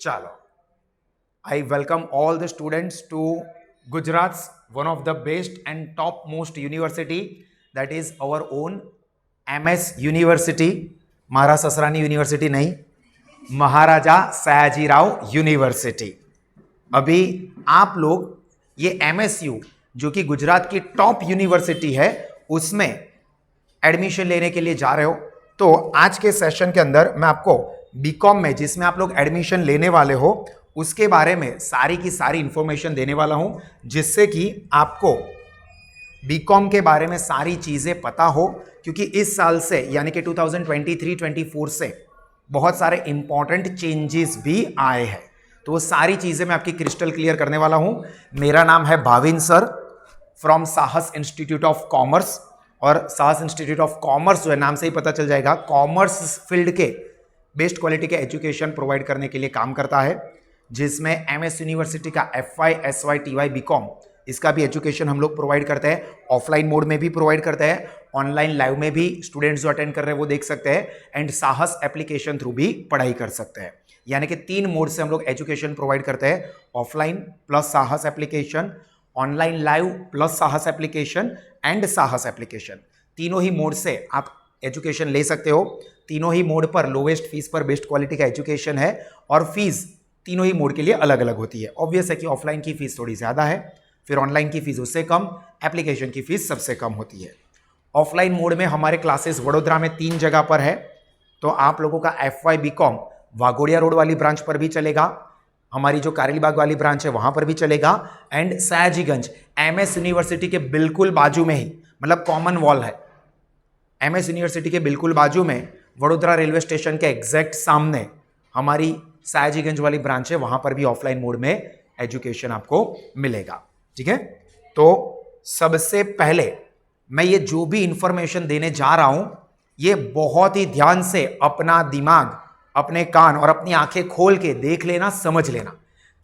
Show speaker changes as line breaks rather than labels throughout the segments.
Chalo. I welcome all the students to Gujarat's one of the best and topmost university, that is our own MS University. मारा ससरानी university नहीं, महाराजा Sayajirao university. अभी आप लोग ये MSU जो कि गुजरात की टॉप यूनिवर्सिटी है उसमें एडमिशन लेने के लिए जा रहे हो। तो आज के सेशन के अंदर मैं आपको बीकॉम में जिसमें आप लोग एडमिशन लेने वाले हो उसके बारे में सारी की सारी इंफॉर्मेशन देने वाला हूं, जिससे कि आपको बीकॉम के बारे में सारी चीजें पता हो, क्योंकि इस साल से यानी कि 2023-24 से बहुत सारे इंपॉर्टेंट चेंजेस भी आए हैं। तो वो सारी चीजें मैं आपकी क्रिस्टल क्लियर करने वाला हूं। मेरा नाम है भाविन सर फ्रॉम साहस इंस्टीट्यूट ऑफ कॉमर्स, और साहस इंस्टीट्यूट ऑफ कॉमर्स जो है नाम से ही पता चल जाएगा कॉमर्स फील्ड के बेस्ट क्वालिटी के एजुकेशन प्रोवाइड करने के लिए काम करता है, जिसमें MS यूनिवर्सिटी का FY, SY, TY, BCom इसका भी एजुकेशन हम लोग प्रोवाइड करते हैं। ऑफलाइन मोड में भी प्रोवाइड करते हैं, ऑनलाइन लाइव में भी स्टूडेंट्स जो अटेंड कर रहे हैं वो देख सकते हैं, एंड साहस एप्लीकेशन थ्रू भी पढ़ाई कर सकते हैं। यानी कि 3 मोड से हम लोग एजुकेशन प्रोवाइड करते हैं, ऑफलाइन प्लस साहस एप्लीकेशन, ऑनलाइन लाइव प्लस साहस एप्लीकेशन एंड साहस एप्लीकेशन। तीनों ही मोड से आप एजुकेशन ले सकते हो। तीनों ही मोड पर लोवेस्ट फीस पर बेस्ट क्वालिटी का एजुकेशन है, और फीस तीनों ही मोड के लिए अलग अलग होती है। ऑब्वियस है कि ऑफलाइन की फीस थोड़ी ज्यादा है, फिर ऑनलाइन की फीस उससे कम, एप्लीकेशन की फीस सबसे कम होती है। ऑफलाइन मोड में हमारे क्लासेस वडोदरा में 3 जगह पर है। तो आप लोगों का FY BCom वाघोड़िया रोड वाली ब्रांच पर भी चलेगा, हमारी जो कारेलीबाग वाली ब्रांच है वहां पर भी चलेगा, एंड सयाजीगंज MS यूनिवर्सिटी के बिल्कुल बाजू में ही, मतलब कॉमन वॉल है, MS यूनिवर्सिटी के बिल्कुल बाजू में वडोदरा रेलवे स्टेशन के एग्जैक्ट सामने हमारी सयाजीगंज वाली ब्रांच है, वहां पर भी ऑफलाइन मोड में एजुकेशन आपको मिलेगा। ठीक है, तो सबसे पहले मैं ये जो भी इंफॉर्मेशन देने जा रहा हूं ये बहुत ही ध्यान से अपना दिमाग, अपने कान और अपनी आंखें खोल के देख लेना, समझ लेना,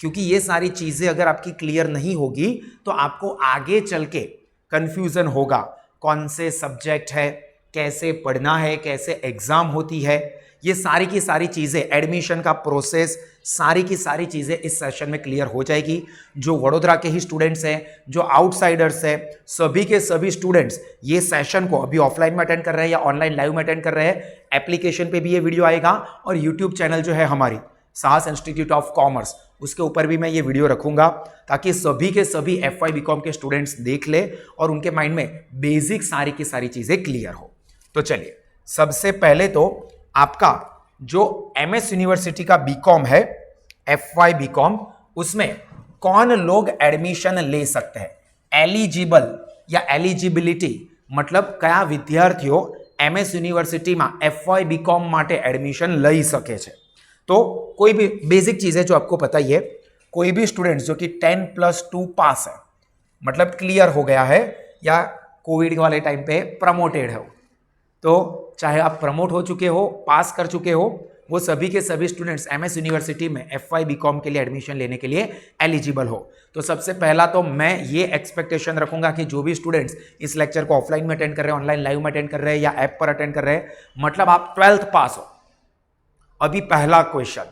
क्योंकि ये सारी चीजें अगर आपकी क्लियर नहीं होगी तो आपको आगे चल के कंफ्यूजन होगा। कौन से सब्जेक्ट है, कैसे पढ़ना है, कैसे एग्जाम होती है, ये सारी की सारी चीजें, एडमिशन का प्रोसेस, सारी की सारी चीजें इस सेशन में क्लियर हो जाएगी। जो वडोदरा के ही स्टूडेंट्स हैं, जो आउटसाइडर्स हैं, सभी के सभी स्टूडेंट्स ये सेशन को अभी ऑफलाइन में अटेंड कर रहे हैं या ऑनलाइन लाइव में अटेंड कर रहे हैं, एप्लीकेशन पे भी ये वीडियो आएगा, और यूट्यूब चैनल जो है हमारी साहस इंस्टीट्यूट ऑफ कॉमर्स उसके ऊपर भी मैं ये वीडियो रखूंगा, ताकि सभी के सभी FY BCom के स्टूडेंट्स देख ले और उनके माइंड में बेसिक सारी की सारी चीजें क्लियर हो। तो चलिए, सबसे पहले तो आपका जो MS यूनिवर्सिटी का BCom है, FY BCom, उसमें कौन लोग एडमिशन ले सकते हैं, एलिजिबल या एलिजिबिलिटी, मतलब कया विद्यार्थियों MS यूनिवर्सिटी में FY BCom माटे एडमिशन लई सके छे। तो कोई भी बेसिक चीज है जो आपको पता ही है, कोई भी स्टूडेंट्स जो कि 10+2 पास है, मतलब क्लियर हो गया है, या कोविड वाले टाइम पे प्रमोटेड है, तो चाहे आप प्रमोट हो चुके हो, पास कर चुके हो, वो सभी के सभी स्टूडेंट्स MS यूनिवर्सिटी में FY BCom के लिए एडमिशन लेने के लिए एलिजिबल हो। तो सबसे पहला तो मैं ये एक्सपेक्टेशन रखूंगा कि जो भी स्टूडेंट्स इस लेक्चर को ऑफलाइन में अटेंड कर रहे हैं, ऑनलाइन लाइव में अटेंड कर रहे हैं या ऐप पर अटेंड कर रहे हैं, मतलब आप 12th पास हो। अभी पहला क्वेश्चन,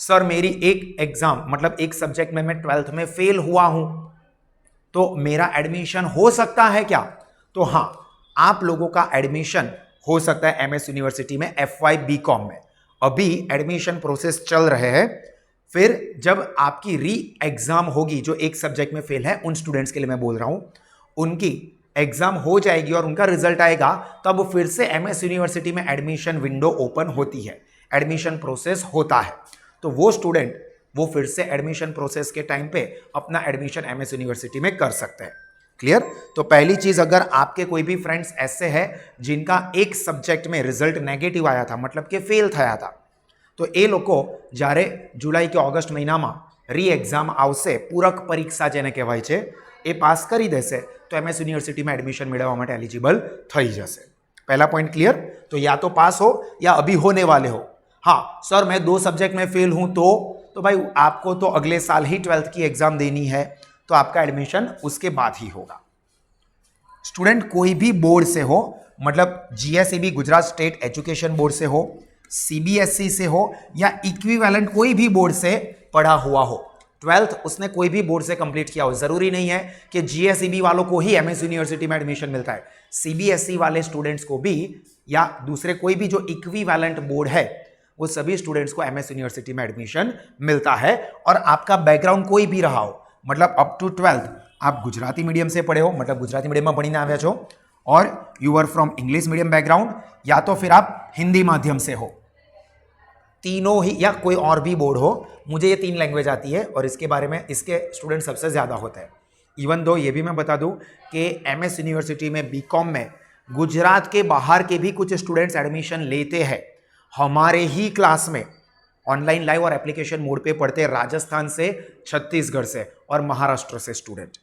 सर मेरी एक एग्जाम, मतलब एक सब्जेक्ट में मैं 12th में फेल हुआ हूं, तो मेरा एडमिशन हो सकता है क्या? तो हाँ, आप लोगों का एडमिशन हो सकता है MS यूनिवर्सिटी में FY BCom में। अभी एडमिशन प्रोसेस चल रहे हैं, फिर जब आपकी री एग्जाम होगी, जो एक सब्जेक्ट में फेल है उन स्टूडेंट्स के लिए मैं बोल रहा हूं, उनकी एग्जाम हो जाएगी और उनका रिजल्ट आएगा, तब फिर से MS यूनिवर्सिटी में एडमिशन विंडो ओपन होती है, एडमिशन प्रोसेस होता है। तो वो स्टूडेंट वो फिर से एडमिशन प्रोसेस के टाइम पे अपना एडमिशन MS यूनिवर्सिटी में कर सकते हैं। क्लियर? तो पहली चीज, अगर आपके कोई भी फ्रेंड्स ऐसे हैं जिनका एक सब्जेक्ट में रिजल्ट नेगेटिव आया था, मतलब कि फेल થયા था, तो એ લોકો જ્યારે જુલાઈ કે ઓગસ્ટ મહિનામાં રી એક્ઝામ આવશે, પૂરક પરીક્ષા જેને કહેવાય છે, એ પાસ કરી દેશે તો MS यूनिवर्सिटीમાં એડમિશન મેળવવા માટે એલિજિબલ થઈ જશે। पहला पॉइंट क्लियर? तो या तो पास हो या अभी होने वाले हो। हाँ सर मैं 2 सब्जेक्ट में फेल हूं, तो भाई आपको तो अगले साल ही 12th की एग्जाम देनी है, तो आपका एडमिशन उसके बाद ही होगा। स्टूडेंट कोई भी बोर्ड से हो, मतलब GSEB Gujarat state education board से हो, सीबीएसई से हो या इक्विवेलेंट कोई भी बोर्ड से पढ़ा हुआ हो, 12th उसने कोई भी बोर्ड से कंप्लीट किया हो। जरूरी नहीं है कि जीएसईबी वालों को ही एमएस यूनिवर्सिटी में एडमिशन मिलता है, सीबीएसई वाले स्टूडेंट्स को भी या दूसरे कोई भी जो इक्विवेलेंट बोर्ड है वो सभी स्टूडेंट्स को एमएस यूनिवर्सिटी में एडमिशन मिलता है। और आपका बैकग्राउंड कोई भी रहा हो, मतलब अप टू 12th आप गुजराती मीडियम से पढ़े हो, मतलब गुजराती मीडियम में पढ़ीने આવ્યા છો, और you are from English medium background, या तो फिर आप हिंदी माध्यम से हो, तीनों ही, या कोई और भी बोर्ड हो, मुझे ये 3 लैंग्वेज आती है और इसके बारे में इसके स्टूडेंट सबसे ज़्यादा होते हैं। इवन दो ये भी मैं बता दूं कि एमएस यूनिवर्सिटी में बीकॉम में गुजरात के बाहर के भी कुछ स्टूडेंट्स एडमिशन लेते हैं। हमारे ही क्लास में ऑनलाइन लाइव और एप्लीकेशन मोड पे पढ़ते हैं राजस्थान से, छत्तीसगढ़ से और महाराष्ट्र से स्टूडेंट।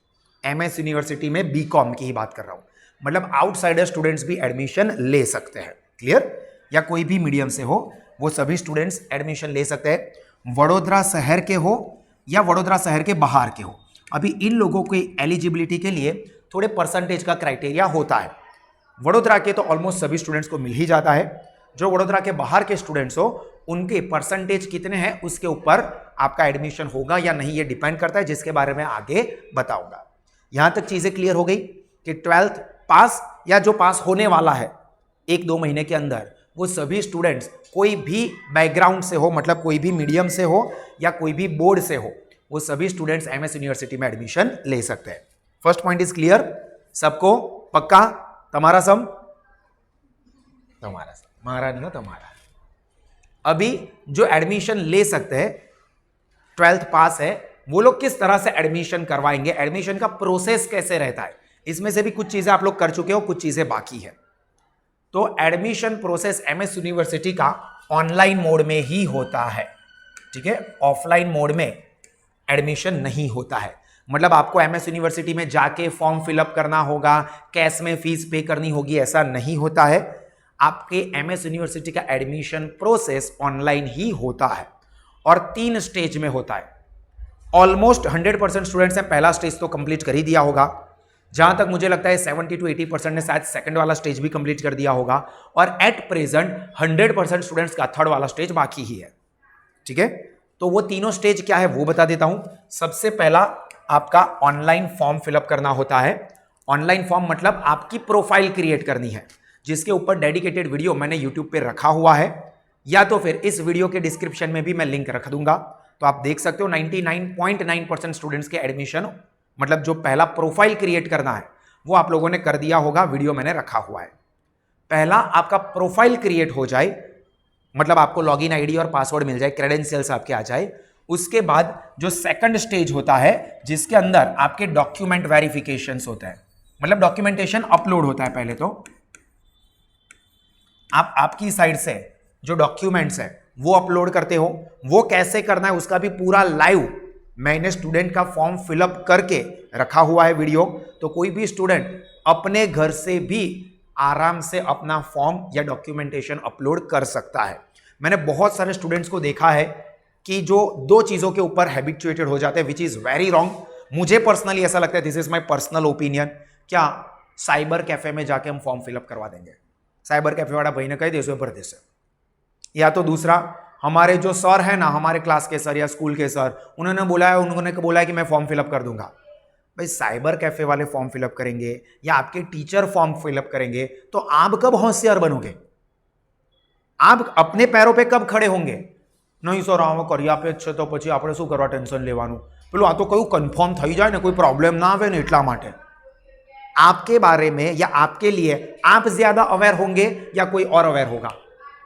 एमएस यूनिवर्सिटी में बीकॉम की ही बात कर रहा हूँ, मतलब आउटसाइडर स्टूडेंट्स भी एडमिशन ले सकते हैं। क्लियर? या कोई भी मीडियम से हो वो सभी स्टूडेंट्स एडमिशन ले सकते हैं, वडोदरा शहर के हो या वडोदरा शहर के बाहर के हो। अभी इन लोगों की एलिजिबिलिटी के लिए थोड़े परसेंटेज का क्राइटेरिया होता है। वडोदरा के तो ऑलमोस्ट सभी स्टूडेंट्स को मिल ही जाता है, जो वडोदरा के बाहर के स्टूडेंट्स हो उनके परसेंटेज कितने हैं उसके ऊपर आपका एडमिशन होगा या नहीं, ये डिपेंड करता है, जिसके बारे में आगे बताऊंगा। यहां तक चीजें क्लियर हो गई कि 12th पास या जो पास होने वाला है 1-2 महीने के अंदर, वो सभी स्टूडेंट्स कोई भी बैकग्राउंड से हो, मतलब कोई भी मीडियम से हो या कोई भी बोर्ड से हो, वो सभी स्टूडेंट्स एमएस यूनिवर्सिटी में एडमिशन ले सकते हैं। फर्स्ट पॉइंट इज क्लियर सबको? पक्का? तुम्हारा सम? तुम्हारा सम, हमारा नहीं, तुम्हारा। अभी जो एडमिशन ले सकते हैं 12th पास है, वो लोग किस तरह से एडमिशन करवाएंगे, एडमिशन का प्रोसेस कैसे रहता है, इसमें से भी कुछ चीजें आप लोग कर चुके हो, कुछ चीजें बाकी है। तो एडमिशन प्रोसेस एमएस यूनिवर्सिटी का ऑनलाइन मोड में ही होता है, ठीक है? ऑफलाइन मोड में एडमिशन नहीं होता है। मतलब आपको एमएस यूनिवर्सिटी में जाके फॉर्म फिलअप करना होगा, कैश में फीस पे करनी होगी, ऐसा नहीं होता है। आपके एमएस यूनिवर्सिटी का एडमिशन प्रोसेस ऑनलाइन ही होता है और 3 स्टेज में होता है। ऑलमोस्ट 100% स्टूडेंट्स ने पहला स्टेज तो कंप्लीट कर ही दिया होगा, जहां तक मुझे लगता है 70 to 80% ने शायद सेकंड वाला स्टेज भी कंप्लीट कर दिया होगा, और एट प्रेजेंट 100% स्टूडेंट्स का थर्ड वाला स्टेज बाकी ही है, ठीक है? तो वो तीनों स्टेज क्या है वो बता देता हूं। सबसे पहला आपका ऑनलाइन फॉर्म फिलअप करना होता है। ऑनलाइन फॉर्म मतलब आपकी प्रोफाइल क्रिएट करनी है, जिसके ऊपर डेडिकेटेड वीडियो मैंने यूट्यूब पे रखा हुआ है, या तो फिर इस वीडियो के डिस्क्रिप्शन में भी मैं लिंक रख दूंगा, तो आप देख सकते हो। 99.9% स्टूडेंट्स के एडमिशन, मतलब जो पहला प्रोफाइल क्रिएट करना है वो आप लोगों ने कर दिया होगा, वीडियो मैंने रखा हुआ है। पहला आपका प्रोफाइल क्रिएट हो जाए, मतलब आपको लॉगिन आईडी और पासवर्ड मिल जाए, क्रेडेंशियल्स आपके आ जाए। उसके बाद जो सेकंड स्टेज होता है, जिसके अंदर आपके डॉक्यूमेंट वेरिफिकेशंस होता है, मतलब डॉक्यूमेंटेशन अपलोड होता है। पहले तो आप आपकी साइड से जो डॉक्यूमेंट्स है वो अपलोड करते हो। वो कैसे करना है उसका भी पूरा लाइव मैंने स्टूडेंट का फॉर्म फिलअप करके रखा हुआ है वीडियो, तो कोई भी स्टूडेंट अपने घर से भी आराम से अपना फॉर्म या डॉक्यूमेंटेशन अपलोड कर सकता है। मैंने बहुत सारे स्टूडेंट्स को देखा है कि जो 2 चीजों के ऊपर हैबिचुएटेड हो जाते हैं, विच इज वेरी रॉन्ग। मुझे पर्सनली ऐसा लगता है, this is my personal opinion, क्या साइबर कैफे में जाके हम फॉर्म फिलअप करवा देंगे, साइबर कैफे वाला भाई ने कह दे भर दे से। या तो दूसरा, हमारे जो सर है ना, हमारे क्लास के सर या स्कूल के सर, उन्होंने बोला है कि मैं फॉर्म फिलअप कर दूंगा। भाई साइबर कैफे वाले फॉर्म फिलअप करेंगे या आपके टीचर फॉर्म फिलअप करेंगे, तो आप कब होशियार बनोगे? आप अपने पैरों पे कब खड़े होंगे? नहीं सर आम કર્યા पे છે તો પછી આપણે શું કરવા ટેન્શન લેવાનું, પેલું આ તો કયું કન્ફર્મ થઈ જાય ને, कोई प्रॉब्लम ना आवे ने એટલા માટે। आपके बारे में या आपके लिए आप ज्यादा अवेयर होंगे या कोई और अवेयर होगा?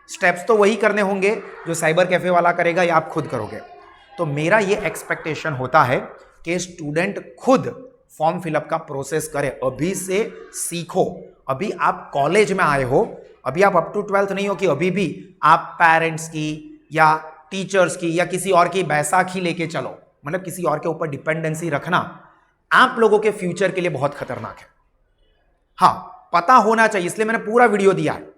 स्टेप्स तो वही करने होंगे जो साइबर कैफे वाला करेगा या आप खुद करोगे। तो मेरा ये एक्सपेक्टेशन होता है कि स्टूडेंट खुद फॉर्म फिलअप का प्रोसेस करे। अभी से सीखो। अभी आप कॉलेज में आए हो, अभी आप अप टू 12th नहीं हो कि अभी भी आप पेरेंट्स की या टीचर्स की या किसी और की बैसाखी लेके चलो, मतलब किसी और के ऊपर डिपेंडेंसी रखना आप लोगों के फ्यूचर के लिए बहुत खतरनाक है। हाँ, पता होना चाहिए, इसलिए मैंने पूरा वीडियो दिया है।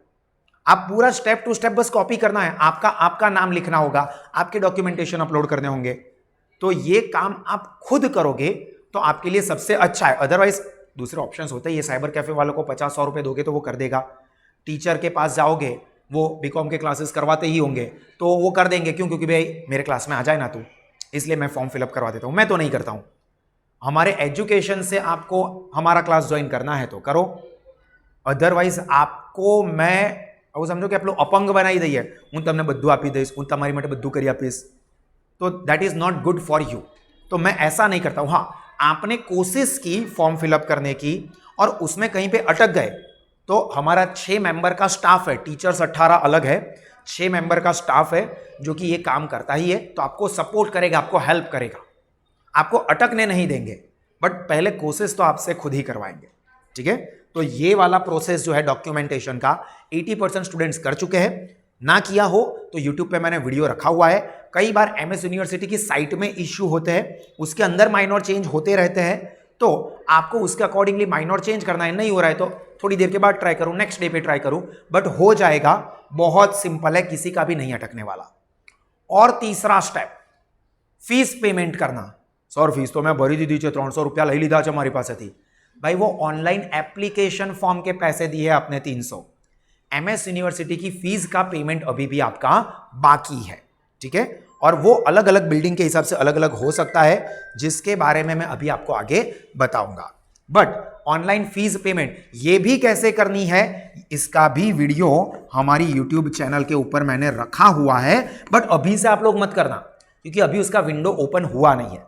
आप पूरा स्टेप टू स्टेप बस कॉपी करना है, आपका नाम लिखना होगा, आपके डॉक्यूमेंटेशन अपलोड करने होंगे। तो ये काम आप खुद करोगे तो आपके लिए सबसे अच्छा है। अदरवाइज दूसरे ऑप्शंस होते हैं, ये साइबर कैफे वालों को 50-100 रुपए दोगे तो वो कर देगा। टीचर के पास जाओगे, वो बीकॉम के क्लासेस करवाते ही होंगे, तो वो कर देंगे। क्यों? क्योंकि भाई मेरे क्लास में आ जाए ना तू, इसलिए मैं फॉर्म फिलअप करवा देता हूँ। मैं तो नहीं करता हूँ। हमारे एजुकेशन से आपको हमारा क्लास ज्वाइन करना है तो करो, अदरवाइज आपको मैं આવું સમજો કે આપણું અપંગ બનાવી દઈએ, હું તમને બધું આપી દઈશ, હું તમારી માટે બધું કરી આપીશ, तो that is not good for you. तो मैं ऐसा नहीं करता हूं। हाँ, आपने कोशिश की फॉर्म फिलअप करने की और उसमें कहीं पे अटक गए तो हमारा 6 मेंबर का स्टाफ है, टीचर्स 18 अलग है, 6 मेंबर का स्टाफ है जो कि ये काम करता ही है, तो आपको सपोर्ट करेगा, आपको हेल्प करेगा, आपको अटकने नहीं देंगे, बट पहले कोशिश तो आपसे खुद ही करवाएंगे। ठीक है, तो ये वाला प्रोसेस जो है डॉक्यूमेंटेशन का 80% स्टूडेंट्स कर चुके हैं। ना किया हो तो यूट्यूब पे मैंने वीडियो रखा हुआ है। कई बार एमएस यूनिवर्सिटी की साइट में इश्यू होते हैं, उसके अंदर माइनर चेंज होते रहते हैं, तो आपको उसके अकॉर्डिंगली माइनर चेंज करना है। नहीं हो रहा है तो थोड़ी देर के बाद ट्राई करूं, नेक्स्ट डे पे ट्राई करूं, बट हो जाएगा। बहुत सिंपल है, किसी का भी नहीं अटकने वाला। और तीसरा स्टेप, फीस पेमेंट करना। सर फीस तो मैं भरी दीधी है, 300 रुपया लई लीधा हमारी पासेथी। भाई वो ऑनलाइन एप्लीकेशन फॉर्म के पैसे दिए आपने 300। एमएस यूनिवर्सिटी की फीस का पेमेंट अभी भी आपका बाकी है। ठीक है, और वो अलग अलग बिल्डिंग के हिसाब से अलग अलग हो सकता है, जिसके बारे में मैं अभी आपको आगे बताऊंगा। बट ऑनलाइन फीस पेमेंट ये भी कैसे करनी है, इसका भी वीडियो हमारी यूट्यूब चैनल के ऊपर मैंने रखा हुआ है। बट अभी से आप लोग मत करना, क्योंकि अभी उसका विंडो ओपन हुआ नहीं है।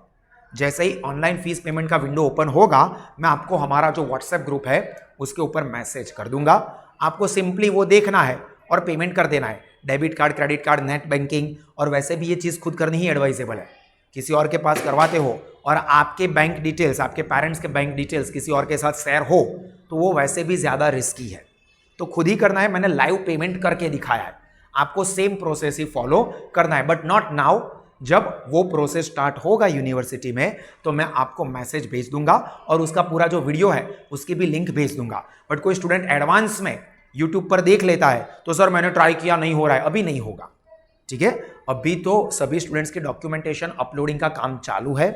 जैसे ही ऑनलाइन फीस पेमेंट का विंडो ओपन होगा, मैं आपको हमारा जो व्हाट्सएप ग्रुप है उसके ऊपर मैसेज कर दूंगा। आपको सिंपली वो देखना है और पेमेंट कर देना है। Debit card, credit card, net banking, और वैसे भी ये चीज़ खुद करनी ही एडवाइजेबल है। किसी और के पास करवाते हो और आपके बैंक डिटेल्स, आपके पेरेंट्स के बैंक डिटेल्स किसी और के साथ शेयर हो, तो वो वैसे भी ज़्यादा रिस्की है, तो खुद ही करना है। मैंने लाइव पेमेंट करके दिखाया है, आपको सेम प्रोसेस ही फॉलो करना है, बट नॉट नाउ। जब वो प्रोसेस स्टार्ट होगा यूनिवर्सिटी में तो मैं आपको मैसेज भेज दूंगा और उसका पूरा जो वीडियो है उसकी भी लिंक भेज दूंगा। बट कोई स्टूडेंट एडवांस में यूट्यूब पर देख लेता है तो सर मैंने ट्राई किया, नहीं हो रहा है, अभी नहीं होगा। ठीक है, अभी तो सभी स्टूडेंट्स के डॉक्यूमेंटेशन अपलोडिंग का काम चालू है,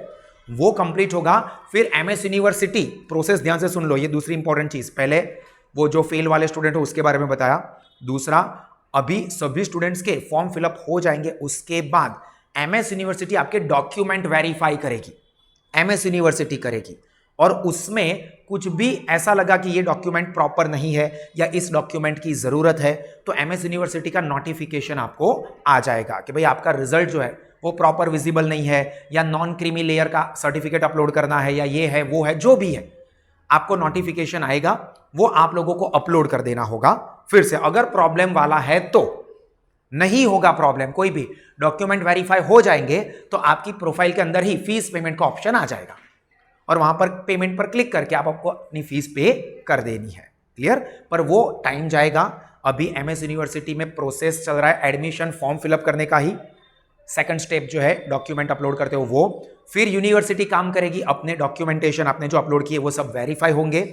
वो कंप्लीट होगा। फिर एमएस यूनिवर्सिटी प्रोसेस ध्यान से सुन लो, ये दूसरी इंपॉर्टेंट चीज। पहले वो जो फेल वाले स्टूडेंट हो उसके बारे में बताया। दूसरा, अभी सभी स्टूडेंट्स के फॉर्म फिलअप हो जाएंगे, उसके बाद एमएस यूनिवर्सिटी आपके डॉक्यूमेंट वेरीफाई करेगी, एमएस यूनिवर्सिटी करेगी, और उसमें कुछ भी ऐसा लगा कि ये डॉक्यूमेंट प्रॉपर नहीं है या इस डॉक्यूमेंट की जरूरत है, तो एमएस यूनिवर्सिटी का नोटिफिकेशन आपको आ जाएगा कि भाई आपका रिजल्ट जो है वो प्रॉपर विजिबल नहीं है, या नॉन क्रीमी लेयर का सर्टिफिकेट अपलोड करना है, या ये है वो है, जो भी है आपको नोटिफिकेशन आएगा, वो आप लोगों को अपलोड कर देना होगा। फिर से अगर प्रॉब्लम वाला है तो नहीं होगा प्रॉब्लम, कोई भी डॉक्यूमेंट वेरीफाई हो जाएंगे तो आपकी प्रोफाइल के अंदर ही फीस पेमेंट का ऑप्शन आ जाएगा, और वहां पर पेमेंट पर क्लिक करके आपको अपनी फीस पे कर देनी है। क्लियर? पर वो टाइम जाएगा। अभी एमएस यूनिवर्सिटी में प्रोसेस चल रहा है एडमिशन फॉर्म फिलअप करने का ही। सेकंड स्टेप जो है डॉक्यूमेंट अपलोड करते हो वो, फिर यूनिवर्सिटी काम करेगी, अपने डॉक्यूमेंटेशन आपने जो अपलोड किए वो सब वेरीफाई होंगे,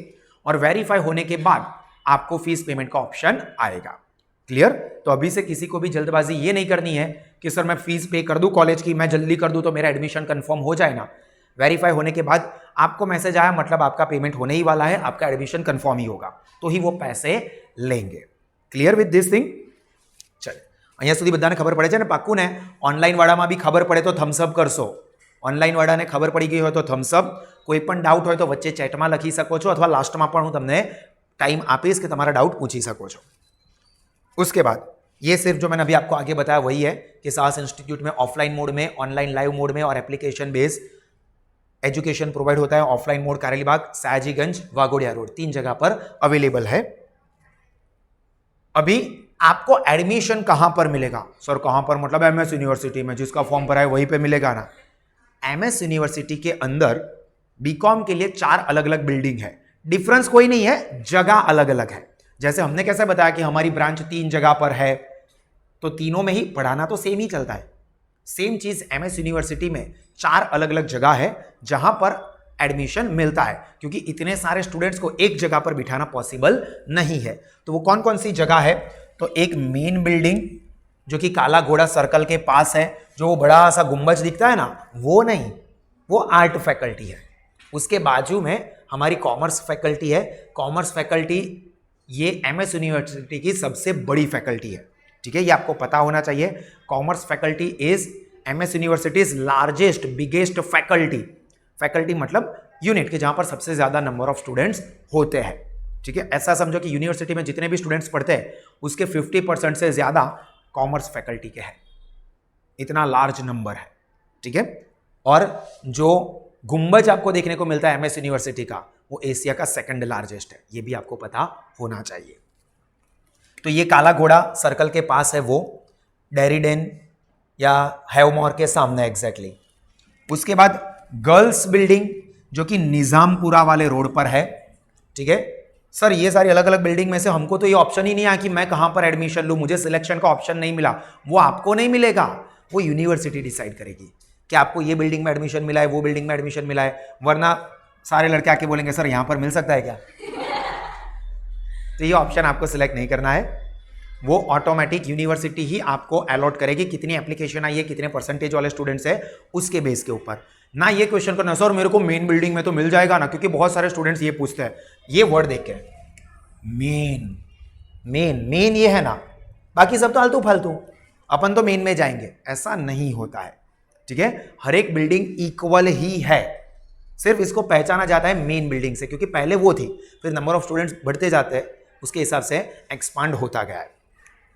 और वेरीफाई होने के बाद आपको फीस पेमेंट का ऑप्शन आएगा। क्लियर? तो अभी से किसी को भी जल्दबाजी ये नहीं करनी है कि सर मैं फीस पे कर दूं कॉलेज की, मैं जल्दी कर दूं तो मेरा एडमिशन कंफर्म हो जाए ना। वेरीफाई होने के बाद आपको मैसेज आया, मतलब आपका पेमेंट होने ही वाला है, आपका एडमिशन कंफर्म ही होगा, तो ही वो पैसे लेंगे। Clear with this thing? चल, અહીંયા સુધી બધાને ખબર પડે છે ને? પાક્કું ને? ઓનલાઈન વાળામાં બી ખબર પડે તો થમ્સઅપ કરશો। ઓનલાઈન વાળાને ખબર પડી ગઈ હોય તો થમ્સઅપ। કોઈ પણ ડાઉટ હોય તો વચ્ચે ચેટમાં લખી શકો છો, અથવા લાસ્ટમાં પણ હું તમને टाइम આપીશ કે તમારા डाउट पूछी सको છો। उसके बाद ये सिर्फ जो मैंने अभी आपको आगे बताया वही है कि सास इंस्टीट्यूट में ऑफलाइन मोड में, ऑनलाइन लाइव मोड में और एप्लीकेशन बेस्ड एजुकेशन प्रोवाइड होता है। Offline mode Karelibaug, Sayajiganj, Waghodia road, 3 जगह पर अवेलेबल है। अभी आपको एडमिशन कहां पर मिलेगा? सर कहां पर? मतलब एमएस यूनिवर्सिटी में, जिसका फॉर्म भरा है वहीं पे मिलेगा ना। एमएस यूनिवर्सिटी के अंदर बीकॉम के लिए 4 अलग अलग बिल्डिंग है। डिफरेंस कोई नहीं है, जगह अलग अलग है। जैसे हमने कैसे बताया कि हमारी ब्रांच 3 जगह पर है, तो तीनों में ही पढ़ाना तो सेम ही चलता है। सेम चीज एमएस यूनिवर्सिटी में 4 अलग अलग जगह है जहां पर एडमिशन मिलता है, क्योंकि इतने सारे स्टूडेंट्स को एक जगह पर बिठाना पॉसिबल नहीं है। तो वो कौन कौन सी जगह है? तो एक मेन बिल्डिंग जो कि काला घोड़ा सर्कल के पास है, जो वो बड़ा सा गुंबज दिखता है ना, वो नहीं, वो आर्ट फैकल्टी है। उसके बाजू में हमारी कॉमर्स फैकल्टी है। कॉमर्स फैकल्टी ये एमएस यूनिवर्सिटी की सबसे बड़ी फैकल्टी है, ठीक है, ये आपको पता होना चाहिए। Commerce faculty is MS universities largest biggest faculty, faculty मतलब यूनिट के जहां पर सबसे ज्यादा नंबर ऑफ स्टूडेंट्स होते हैं, ठीक है। ऐसा समझो कि यूनिवर्सिटी में जितने भी स्टूडेंट्स पढ़ते हैं उसके 50% से ज्यादा कॉमर्स फैकल्टी के हैं, इतना लार्ज नंबर है, ठीक है। और जो गुंबज आपको देखने को मिलता है एमएस यूनिवर्सिटी का, वो एशिया का सेकंड लार्जेस्ट है, ये भी आपको पता होना चाहिए। तो ये काला घोड़ा सर्कल के पास है, वो डेरिडेन या हैवमोर के सामने एग्जैक्टली। उसके बाद गर्ल्स बिल्डिंग जो कि निजामपुरा वाले रोड पर है, ठीक है। सर ये सारी अलग अलग बिल्डिंग में से हमको तो ये ऑप्शन ही नहीं आया कि मैं कहां पर एडमिशन लूं, मुझे सिलेक्शन का ऑप्शन नहीं मिला। वो आपको नहीं मिलेगा, वो यूनिवर्सिटी डिसाइड करेगी कि आपको ये बिल्डिंग में एडमिशन मिला है, वो बिल्डिंग में एडमिशन मिला है, वरना सारे लड़के आके बोलेंगे सर यहां पर मिल सकता है क्या। तो ये ऑप्शन आपको सिलेक्ट नहीं करना है, वो ऑटोमेटिक यूनिवर्सिटी ही आपको अलॉट करेगी, कितनी एप्लीकेशन आई है, कितने परसेंटेज वाले स्टूडेंट्स है, उसके बेस के ऊपर। ना ये क्वेश्चन करना सर मेरे को मेन बिल्डिंग में तो मिल जाएगा ना, क्योंकि बहुत सारे स्टूडेंट्स ये पूछते हैं, ये वर्ड देख के मेन मेन मेन ये है ना, बाकी सब तो फालतू फालतू, अपन तो मेन में जाएंगे, ऐसा नहीं होता है, ठीक है। हर एक बिल्डिंग इक्वल ही है, सिर्फ इसको पहचाना जाता है मेन बिल्डिंग से, क्योंकि पहले वो थी, फिर नंबर ऑफ स्टूडेंट्स बढ़ते जाते हैं, उसके हिसाब से एक्सपांड होता गया है।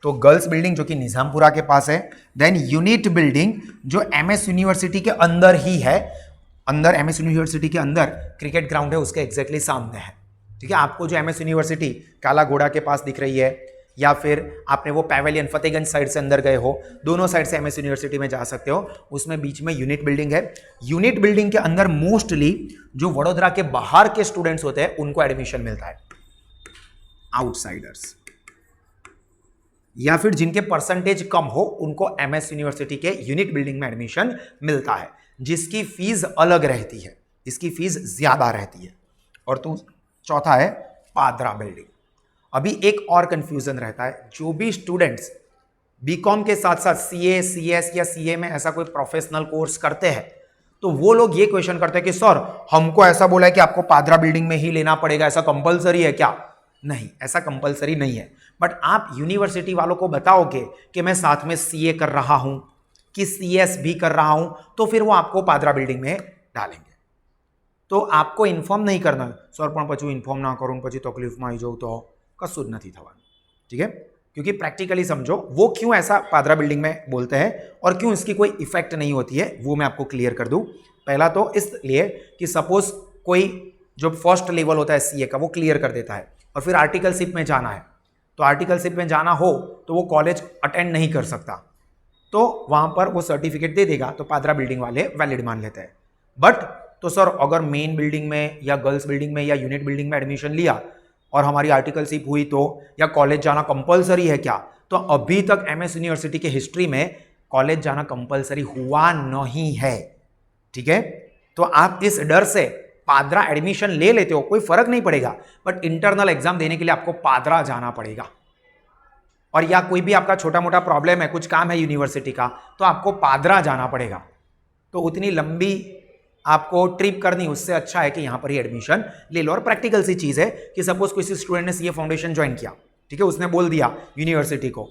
तो गर्ल्स बिल्डिंग जो कि निजामपुरा के पास है, देन यूनिट बिल्डिंग जो एमएस यूनिवर्सिटी के अंदर ही है, अंदर एमएस यूनिवर्सिटी के अंदर क्रिकेट ग्राउंड है, उसके एग्जैक्टली सामने है, ठीक है। आपको जो एमएस यूनिवर्सिटी काला घोड़ा के पास दिख रही है, या फिर आपने वो पैवेलियन फतेहगंज साइड से अंदर गए हो, दोनों साइड से एमएस यूनिवर्सिटी में जा सकते हो, उसमें बीच में यूनिट बिल्डिंग है। यूनिट बिल्डिंग के अंदर मोस्टली जो वडोदरा के बाहर के स्टूडेंट्स होते हैं उनको एडमिशन मिलता है, आउटसाइडर्स, या फिर जिनके परसेंटेज कम हो उनको एमएस यूनिवर्सिटी के यूनिट बिल्डिंग में एडमिशन मिलता है, जिसकी फीस अलग रहती है, इसकी फीस ज्यादा रहती है। और तो चौथा है पादरा बिल्डिंग। अभी एक और कंफ्यूजन रहता है, जो भी स्टूडेंट्स बीकॉम के साथ साथ सीए सीएस या सीए में ऐसा कोई प्रोफेशनल कोर्स करते हैं, तो वो लोग ये क्वेश्चन करते हैं कि सर हमको ऐसा बोला है कि आपको पादरा बिल्डिंग में ही लेना पड़ेगा, ऐसा कंपलसरी है क्या। नहीं, ऐसा कंपलसरी नहीं है, बट आप यूनिवर्सिटी वालों को बताओगे कि मैं साथ में सीए कर रहा हूं कि सीएस भी कर रहा हूं, तो फिर वो आपको पादरा बिल्डिंग में डालेंगे। तो आपको इन्फॉर्म नहीं करना सर, પણ પછી ઇન્ફોર્મ ના કરું પછી તકલીફમાં આવી જાઉં તો કશું જ નથી થવાનું, ठीक है। क्योंकि प्रैक्टिकली समझो वो क्यों ऐसा पादरा बिल्डिंग में बोलते हैं और क्यों इसकी कोई इफेक्ट नहीं होती है, वो मैं आपको क्लियर कर दूं। पहला तो इसलिए कि सपोज कोई जो फर्स्ट लेवल होता है सीए का वो क्लियर कर देता है और फिर आर्टिकलशिप में जाना है, तो आर्टिकलशिप में जाना हो तो वो कॉलेज अटेंड नहीं कर सकता, तो वहां पर वो सर्टिफिकेट दे देगा, तो पादरा बिल्डिंग वाले वैलिड मान लेते हैं। बट तो सर अगर मेन बिल्डिंग में या गर्ल्स बिल्डिंग में या यूनिट बिल्डिंग में एडमिशन लिया और हमारी आर्टिकलशिप हुई तो, या कॉलेज जाना कंपलसरी है क्या, तो अभी तक एमएस यूनिवर्सिटी के हिस्ट्री में कॉलेज जाना कंपलसरी हुआ नहीं है, ठीक है। तो आप इस डर से पादरा एडमिशन ले लेते हो, कोई फर्क नहीं पड़ेगा, बट इंटरनल एग्जाम देने के लिए आपको पादरा जाना पड़ेगा। और या कोई भी आपका छोटा मोटा प्रॉब्लम है, कुछ काम है यूनिवर्सिटी का, तो आपको पादरा जाना पड़ेगा। तो उतनी लंबी आपको ट्रिप करनी, उससे अच्छा है कि यहां पर ही एडमिशन ले लो। और प्रैक्टिकल सी चीज है कि सपोज किसी स्टूडेंट ने सीए फाउंडेशन ज्वाइन किया, ठीक है, उसने बोल दिया यूनिवर्सिटी को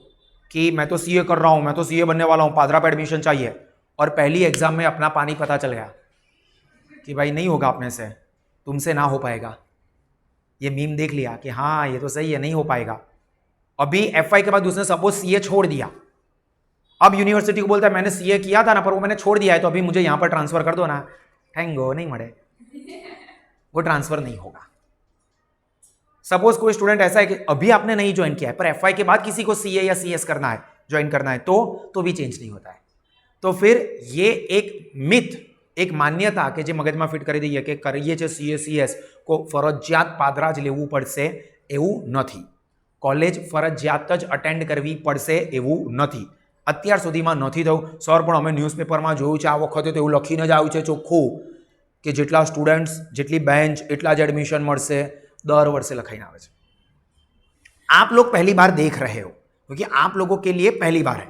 कि मैं तो सीए कर रहा हूं, मैं तो सीए बनने वाला हूं, पादरा पे एडमिशन चाहिए, और पहली एग्जाम में अपना पानी पता चल गया कि भाई नहीं होगा अपने से, तुमसे ना हो पाएगा, ये मीम देख लिया कि हाँ ये तो सही है, नहीं हो पाएगा। अभी एफआई के बाद उसने सपोज सीए छोड़ दिया, अब यूनिवर्सिटी को बोलता है मैंने सीए किया था ना, पर वो मैंने छोड़ दिया है, तो अभी मुझे यहां पर ट्रांसफर कर दो ना, थैंगो नहीं मरे, वो ट्रांसफर नहीं होगा। सपोज कोई स्टूडेंट ऐसा है कि अभी आपने नहीं ज्वाइन किया है, पर एफआई के बाद किसी को सीए या सीएस करना है, ज्वाइन करना है, तो भी चेंज नहीं होता है। तो फिर ये एक मिथ, एक मान्यता કે જે મગજમાં ફિટ કરી દઈએ કે કરીએ છે સીએ સીએસ को ફરજિયાત પાદરા જ લેવું પડશે એવું નથી, કોલેજ ફરજિયાત જ અટેન્ડ કરવી પડશે એવું નથી। અત્યાર સુધીમાં નથી થયું સર, પણ અમે ન્યૂઝપેપરમાં જોયું છે, આ વખતે તો એવું લખીને જ આવ્યું છે ચોખ્ખું કે જેટલા સ્ટુડન્ટ્સ જેટલી બેન્ચ એટલા જ એડમિશન મળશે, દર વર્ષે લખાઈને આવે છે। आप लोग पहली बार देख रहे हो क्योंकि आप लोगों के लिए पहली बार है,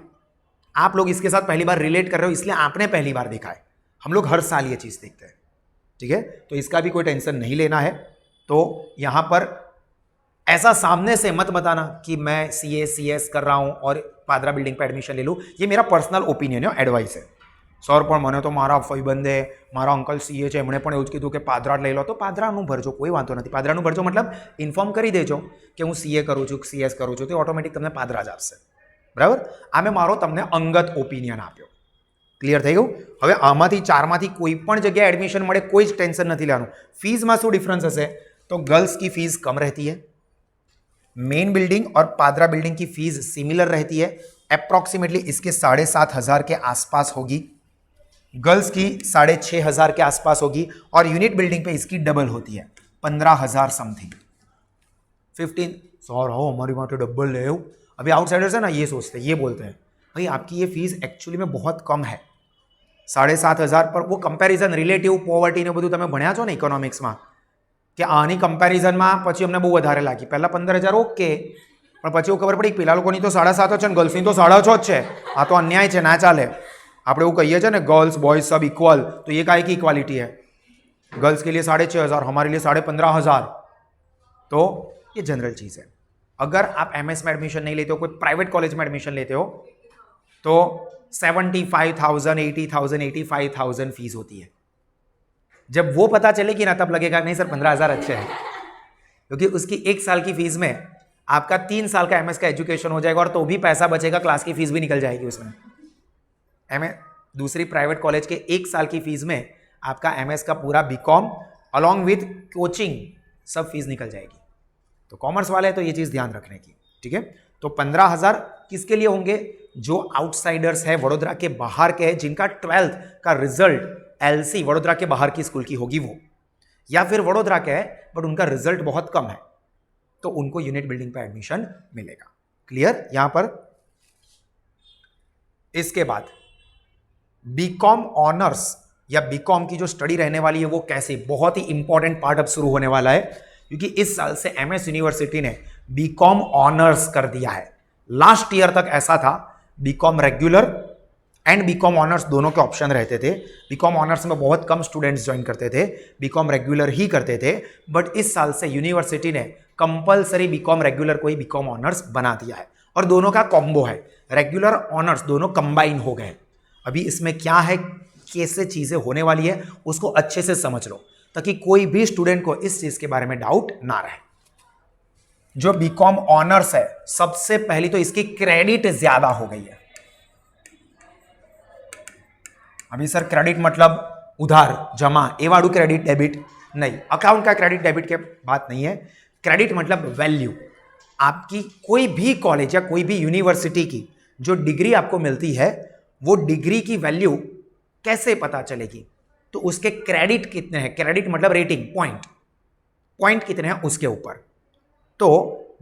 आप लोग इसके साथ पहली बार रिलेट कर रहे हो, इसलिए आपने पहली बार देखा है। हम लोग हर साल ये चीज देखते हैं, ठीक है। तो इसका भी कोई टेंशन नहीं लेना है। तो यहां पर ऐसा सामने से मत बताना कि मैं CS कर रहा हूं और पादरा बिल्डिंग पे एडमिशन ले लूं। ये मेरा पर्सनल ओपिनियन है, एडवाइस है। સર પણ મને તો મારા ભાઈબંધે મારા અંકલ સીએ છે એમણે પણ એવું જ કીધું કે પાદરા લઈ લો, તો પાદરાનું ભરજો, કોઈ વાંધો નથી। પાદરાનું ભરજો મતલબ ઇન્ફોર્મ કરી દેજો કે હું સીએ કરું છું, CS કરું છું, તો ઓટોમેટિક તમને પાદરા જ આપશે, બરાબર। આ મેં મારો તમને અંગત ઓપિનિયન આપ્યો, ક્લિયર થઈ ગયું। હવે આમાંથી ચારમાંથી કોઈ પણ જગ્યાએ એડમિશન મળે, કોઈ જ ટેન્શન નથી લેવાનું। ફીઝમાં શું ડિફરન્સ હશે? તો गर्ल्स की फीस कम रहती है, मेन बिल्डिंग और पादरा बिल्डिंग की फीस सिमिलर रहती है, अप्रॉक्सीमेटली इसके 7,500 के आसपास होगी, गर्ल्स की 6,500 के आसपास होगी, और यूनिट बिल्डिंग पे इसकी डबल होती है, 15,000 समथिंग, 15। सर हो हमारी वहाँ तो डबल है। अभी आउटसाइडर्स है ना, ये सोचते हैं, ये बोलते हैं भाई आपकी ये फीस एक्चुअली में बहुत कम है, 7,500 पर। वो कंपेरिजन रिलेटिव पॉवर्टी ने બધું તમે ભણ્યા છો ને ઇકોનોમિક્સમાં, કે આની કમ્પેરિઝનમાં પછી અમને બહુ વધારે લાગી। પહેલા 15,000 ઓકે, પણ પછી એવું ખબર પડી પેલા લોકોની તો 7,500 છે ને ગર્લ્સની તો 6,500 જ છે, આ તો અન્યાય છે, ના ચાલે। આપણે એવું કહીએ છીએ ને गर्ल्स बॉयज सब इक्वल, तो ये काय की इक्वालिटी है? गर्ल्स के लिए 6,500, हमारे लिए 15,500, तो ये जनरल चीज़ है। अगर आप MS में एडमिशन नहीं लेते हो, कोई प्राइवेट कॉलेज में एडमिशन लेते हो, तो 75,000, 80,000, 85,000 फीस होती है। जब वो पता चलेगी ना, तब लगेगा नहीं सर 15,000 अच्छे हैं, क्योंकि उसकी 1 साल की फीस में आपका 3 साल का MS का एजुकेशन हो जाएगा, और तो भी पैसा बचेगा, क्लास की फीस भी निकल जाएगी उसमें। दूसरी प्राइवेट कॉलेज के 1 साल की फीस में आपका MS का पूरा BCom अलॉन्ग विथ कोचिंग सब फीस निकल जाएगी। तो कॉमर्स वाले तो ये चीज़ ध्यान रखने की, ठीक है। तो 15,000 किसके लिए होंगे? जो आउटसाइडर्स है, वडोदरा के बाहर के हैं, जिनका 12th का रिजल्ट LC वडोदरा के बाहर की स्कूल की होगी वो, या फिर वडोदरा के है बट उनका रिजल्ट बहुत कम है, तो उनको यूनिट बिल्डिंग पे एडमिशन मिलेगा। क्लियर? यहां पर इसके बाद BCom ऑनर्स या BCom की जो स्टडी रहने वाली है वो कैसे, बहुत ही इंपॉर्टेंट पार्ट अब शुरू होने वाला है, क्योंकि इस साल से MS यूनिवर्सिटी ने BCom ऑनर्स कर दिया है। लास्ट ईयर तक ऐसा था, BCom regular and BCom honours दोनों के ऑप्शन रहते थे। BCom ऑनर्स में बहुत कम स्टूडेंट्स ज्वाइन करते थे, BCom रेगुलर ही करते थे, बट इस साल से यूनिवर्सिटी ने कंपलसरी BCom रेगुलर को ही BCom ऑनर्स बना दिया है, और दोनों का कॉम्बो है, रेगुलर ऑनर्स दोनों कंबाइन हो गए। अभी इसमें क्या है, कैसे चीज़ें होने वाली है, उसको अच्छे से समझ लो, ताकि कोई भी स्टूडेंट को इस चीज़ के बारे में डाउट ना रहे। जो BCom ऑनर्स है, सबसे पहली तो इसकी क्रेडिट ज्यादा हो गई है। अभी सर क्रेडिट मतलब उधार जमा, ए वालू क्रेडिट डेबिट नहीं, अकाउंट का क्रेडिट डेबिट के बात नहीं है। क्रेडिट मतलब वैल्यू। आपकी कोई भी कॉलेज या कोई भी यूनिवर्सिटी की जो डिग्री आपको मिलती है, वो डिग्री की वैल्यू कैसे पता चलेगी? तो उसके क्रेडिट कितने हैं, क्रेडिट मतलब रेटिंग, पॉइंट कितने हैं उसके ऊपर। तो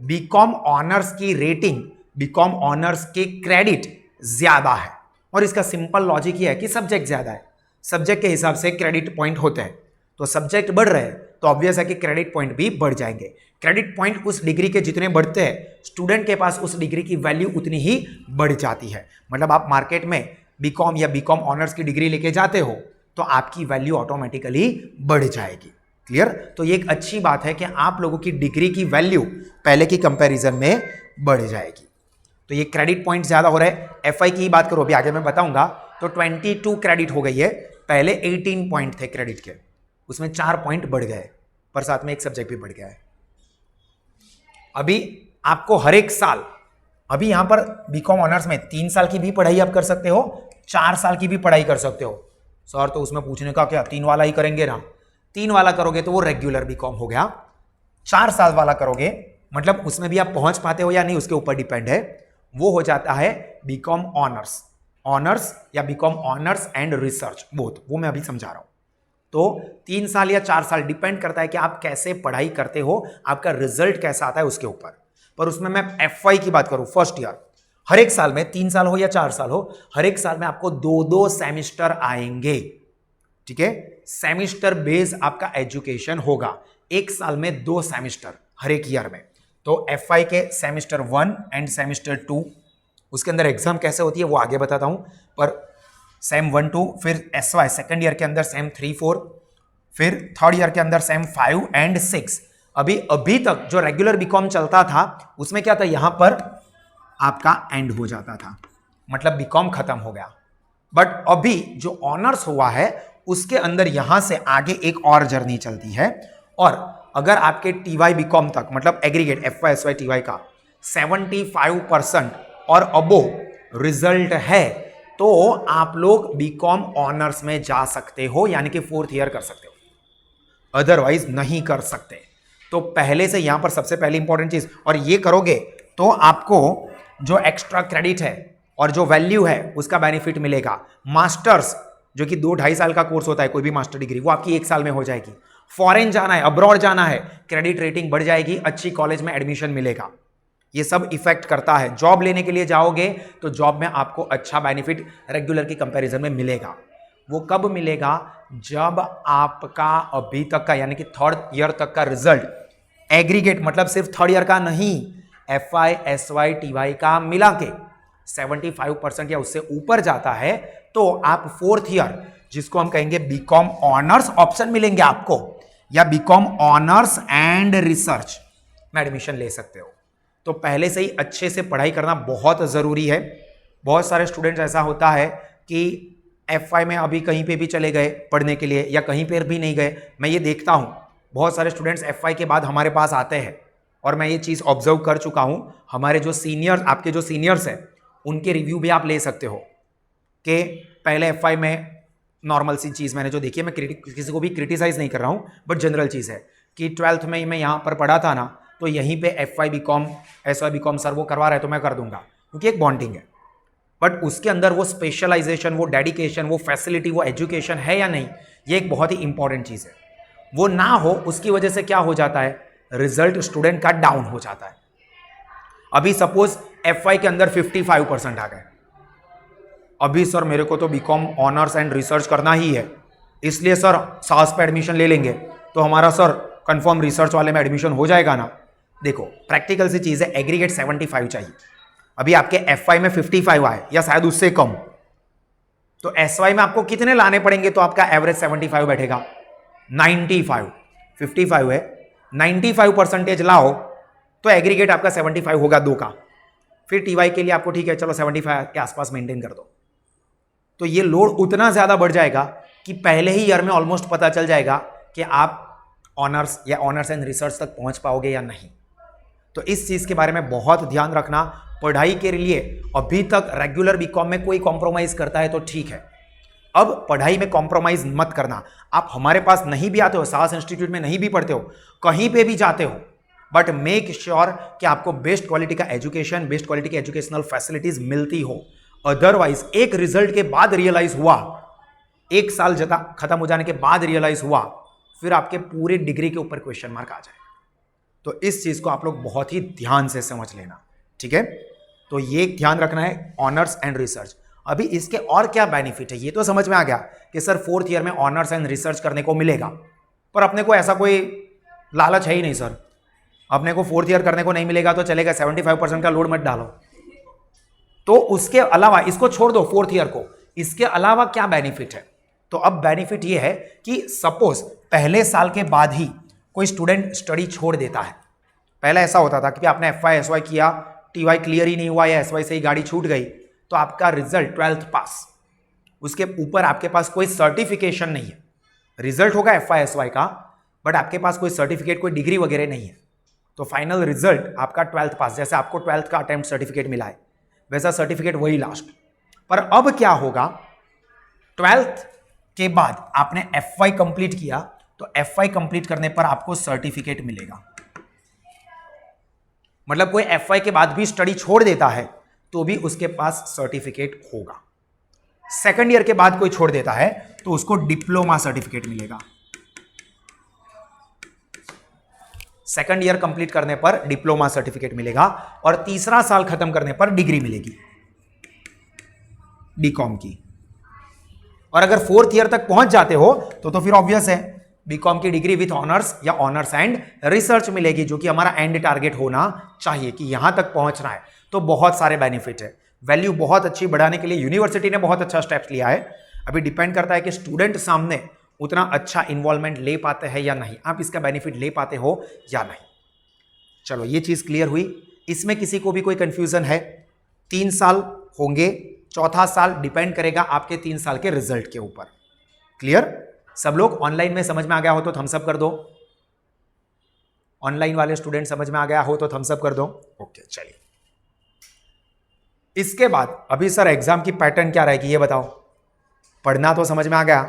BCom ऑनर्स की रेटिंग, BCom ऑनर्स के क्रेडिट ज्यादा है, और इसका सिंपल लॉजिक ये है कि सब्जेक्ट ज्यादा है, सब्जेक्ट के हिसाब से क्रेडिट पॉइंट होते हैं। तो सब्जेक्ट बढ़ रहे हैं तो ऑब्वियस है कि क्रेडिट पॉइंट भी बढ़ जाएंगे। क्रेडिट पॉइंट उस डिग्री के जितने बढ़ते हैं, स्टूडेंट के पास उस डिग्री की वैल्यू उतनी ही बढ़ जाती है। मतलब आप मार्केट में BCom या BCom ऑनर्स की डिग्री लेके जाते हो तो आपकी वैल्यू ऑटोमेटिकली बढ़ जाएगी। क्लियर? तो ये एक अच्छी बात है कि आप लोगों की डिग्री की वैल्यू पहले की कंपैरिजन में बढ़ जाएगी। तो ये क्रेडिट पॉइंट ज्यादा हो रहा है। FI की बात करो, अभी आगे मैं बताऊंगा, तो 22 क्रेडिट हो गई है, पहले 18 पॉइंट थे क्रेडिट के, उसमें 4 पॉइंट बढ़ गए, पर साथ में एक सब्जेक्ट भी बढ़ गया है। अभी आपको हर एक साल, अभी यहां पर BCom ऑनर्स में 3 साल की भी पढ़ाई आप कर सकते हो, 4 साल की भी पढ़ाई कर सकते हो। सर तो उसमें पूछने का क्या, 3 वाला ही करेंगे ना? 3 वाला करोगे तो वो रेगुलर BCom हो गया, 4 साल वाला करोगे मतलब उसमें भी आप पहुंच पाते हो या नहीं उसके ऊपर डिपेंड है, वो हो जाता है BCom ऑनर्स या BCom honours and research both, वो मैं अभी समझा रहा हूं। तो 3 साल या 4 साल डिपेंड करता है कि आप कैसे पढ़ाई करते हो, आपका रिजल्ट कैसा आता है उसके ऊपर। पर उसमें मैं FY की बात करूं, फर्स्ट ईयर, हर एक साल में 3 साल हो या 4 साल हो, हर एक साल में आपको 2-2 सेमिस्टर आएंगे। ठीक है, सेमिस्टर बेस आपका एजुकेशन होगा, एक साल में 2 सेमिस्टर हर एक ईयर में। तो FI के सेमिस्टर 1 एंड सेमिस्टर 2, उसके अंदर एग्जाम कैसे होती है वो आगे बताता हूं, पर सेम 1-2, फिर SY सेकंड ईयर के अंदर सेम 3-4, फिर थर्ड ईयर के अंदर सेम 5 एंड 6। अभी अभी तक जो रेगुलर बीकॉम चलता था उसमें क्या था, यहां पर आपका एंड हो जाता था, मतलब बीकॉम खत्म हो गया। बट अभी जो ऑनर्स हुआ है उसके अंदर यहां से आगे एक और जर्नी चलती है। और अगर आपके टीवाई बीकॉम तक, मतलब एग्रीगेट एफवाई एसवाई टीवाई का 75% और अबो रिजल्ट है, तो आप लोग बीकॉम ऑनर्स में जा सकते हो, यानी कि 4th ईयर कर सकते हो, अदरवाइज नहीं कर सकते। तो पहले से यहां पर सबसे पहली इंपॉर्टेंट चीज, और ये करोगे तो आपको जो एक्स्ट्रा क्रेडिट है और जो वैल्यू है उसका बेनिफिट मिलेगा। मास्टर्स जो कि 2-2.5 साल का कोर्स होता है, कोई भी मास्टर डिग्री, वो आपकी 1 साल में हो जाएगी। फॉरेन जाना है, अब्रॉड जाना है, क्रेडिट रेटिंग बढ़ जाएगी, अच्छी कॉलेज में एडमिशन मिलेगा। ये सब इफेक्ट करता है। जॉब लेने के लिए जाओगे तो जॉब में आपको अच्छा बेनिफिट रेगुलर की कंपैरिजन में मिलेगा। वो कब मिलेगा, जब आपका अभी तक का यानी कि 3rd ईयर तक का रिजल्ट एग्रीगेट, मतलब सिर्फ 3rd ईयर का नहीं, एफआई एसवाई टीवाई का मिला के 75% या उससे ऊपर जाता है, तो आप 4th ईयर, जिसको हम कहेंगे बीकॉम ऑनर्स, ऑप्शन मिलेंगे आपको, या बीकॉम ऑनर्स एंड रिसर्च में एडमिशन ले सकते हो। तो पहले से ही अच्छे से पढ़ाई करना बहुत जरूरी है। बहुत सारे स्टूडेंट्स ऐसा होता है कि एफआई में अभी कहीं पे भी चले गए पढ़ने के लिए, या कहीं पर भी नहीं गए। मैं ये देखता हूं बहुत सारे स्टूडेंट्स एफआई के बाद हमारे पास आते हैं, और मैं ये चीज़ ऑब्जर्व कर चुका हूं। हमारे जो सीनियर, आपके जो सीनियर्स हैं, उनके रिव्यू भी आप ले सकते हो कि पहले एफआई में नॉर्मल सी चीज़ मैंने जो देखी है, मैं किसी को भी क्रिटिसाइज नहीं कर रहा हूं, बट जनरल चीज़ है कि 12th में मैं यहाँ पर पढ़ा था ना, तो यहीं पे FY BCom SY BCom sir वो करवा रहे तो मैं कर दूंगा, क्योंकि एक बॉन्डिंग है। बट उसके अंदर वो स्पेशलाइजेशन, वो डेडिकेशन, वो फैसिलिटी, वो एजुकेशन है या नहीं, ये एक बहुत ही इंपॉर्टेंट चीज़ है। वो ना हो, उसकी वजह से क्या हो जाता है, रिजल्ट स्टूडेंट का डाउन हो जाता है। अभी सपोज एफआई के अंदर 55% आ गए, अभी सर मेरे को तो बीकॉम ऑनर्स एंड रिसर्च करना ही है, इसलिए सर सास पे एडमिशन ले लेंगे, तो हमारा सर कंफर्म रिसर्च वाले में एडमिशन हो जाएगा ना। देखो प्रैक्टिकल सी चीज़ है, एग्रीगेट 75 चाहिए, अभी आपके एफआई में 55 आए या शायद उससे कम, तो एसवाई में आपको कितने लाने पड़ेंगे तो आपका एवरेज 75 बैठेगा, 95, 55 है, 95% लाओ तो एग्रीगेट आपका 75 होगा 2 का। फिर टीवाई के लिए आपको ठीक है, चलो 75 के आसपास मेंटेन कर दो। तो ये लोड उतना ज्यादा बढ़ जाएगा कि पहले ही ईयर में ऑलमोस्ट पता चल जाएगा कि आप ऑनर्स या ऑनर्स एंड रिसर्च तक पहुंच पाओगे या नहीं। तो इस चीज के बारे में बहुत ध्यान रखना। पढ़ाई के लिए अभी तक रेगुलर बीकॉम में कोई कॉम्प्रोमाइज करता है तो ठीक है, अब पढ़ाई में कॉम्प्रोमाइज मत करना। आप हमारे पास नहीं भी आते हो, साहस इंस्टीट्यूट में नहीं भी पढ़ते हो, कहीं पे भी जाते हो, बट मेक श्योर कि आपको बेस्ट क्वालिटी का एजुकेशन, बेस्ट क्वालिटी की एजुकेशनल फैसिलिटीज मिलती हो। अदरवाइज एक रिजल्ट के बाद रियलाइज हुआ, 1 साल खत्म हो जाने के बाद रियलाइज हुआ, फिर आपके पूरे डिग्री के ऊपर क्वेश्चन मार्क आ जाए। तो इस चीज को आप लोग बहुत ही ध्यान से समझ लेना, ठीक है। तो ये ध्यान रखना है, ऑनर्स एंड रिसर्च। अभी इसके और क्या बेनिफिट है ये तो समझ में आ गया कि सर 4th ईयर में ऑनर्स एंड रिसर्च करने को मिलेगा, पर अपने को ऐसा कोई लालच है ही नहीं सर, अपने को 4th ईयर करने को नहीं मिलेगा तो चलेगा, 75% का लोड मत डालो। तो उसके अलावा इसको छोड़ दो 4th ईयर को, इसके अलावा क्या बेनिफिट है, तो अब बेनिफिट ये है कि सपोज पहले साल के बाद ही कोई स्टूडेंट स्टडी छोड़ देता है। पहले ऐसा होता था कि आपने एफवाई एसवाई किया, टीवाई क्लियर ही नहीं हुआ या एसवाई से ही गाड़ी छूट गई, तो आपका रिजल्ट 12th पास, उसके ऊपर आपके पास कोई सर्टिफिकेशन नहीं है। रिजल्ट होगा एफवाई एसवाई का, बट आपके पास कोई सर्टिफिकेट, कोई डिग्री वगैरह नहीं है। तो फाइनल रिजल्ट आपका 12th पास, जैसे आपको 12th का अटेम्प्ट सर्टिफिकेट मिला है वैसा सर्टिफिकेट वही लास्ट। पर अब क्या होगा, 12th के बाद आपने एफवाई कंप्लीट किया, तो एफवाई कंप्लीट करने पर आपको सर्टिफिकेट मिलेगा। मतलब कोई एफवाई के बाद भी स्टडी छोड़ देता है तो भी उसके पास सर्टिफिकेट होगा। 2nd ईयर के बाद कोई छोड़ देता है तो उसको डिप्लोमा सर्टिफिकेट मिलेगा। 2nd ईयर कंप्लीट करने पर डिप्लोमा सर्टिफिकेट मिलेगा, और तीसरा साल खत्म करने पर डिग्री मिलेगी बीकॉम की। और अगर 4th ईयर तक पहुंच जाते हो तो फिर ऑब्वियस है बीकॉम की डिग्री विथ ऑनर्स या ऑनर्स एंड रिसर्च मिलेगी, जो कि हमारा एंड टारगेट होना चाहिए कि यहां तक पहुंचना है। तो बहुत सारे बेनिफिट है, वैल्यू बहुत अच्छी बढ़ाने के लिए यूनिवर्सिटी ने बहुत अच्छा स्टेप्स लिया है। अभी डिपेंड करता है कि स्टूडेंट सामने उतना अच्छा इन्वॉल्वमेंट ले पाते हैं या नहीं, आप इसका बेनिफिट ले पाते हो या नहीं। चलो ये चीज क्लियर हुई। इसमें किसी को भी कोई कंफ्यूजन है? 3 साल होंगे, चौथा साल डिपेंड करेगा आपके 3 साल के रिजल्ट के ऊपर। क्लियर? सब लोग ऑनलाइन में समझ में आ गया हो तो थम्स अप कर दो। ऑनलाइन वाले स्टूडेंट समझ में आ गया हो तो थम्स अप कर दो। ओके चलिए, इसके बाद अभी सर एग्जाम की पैटर्न क्या रहेगी ये बताओ। पढ़ना तो समझ में आ गया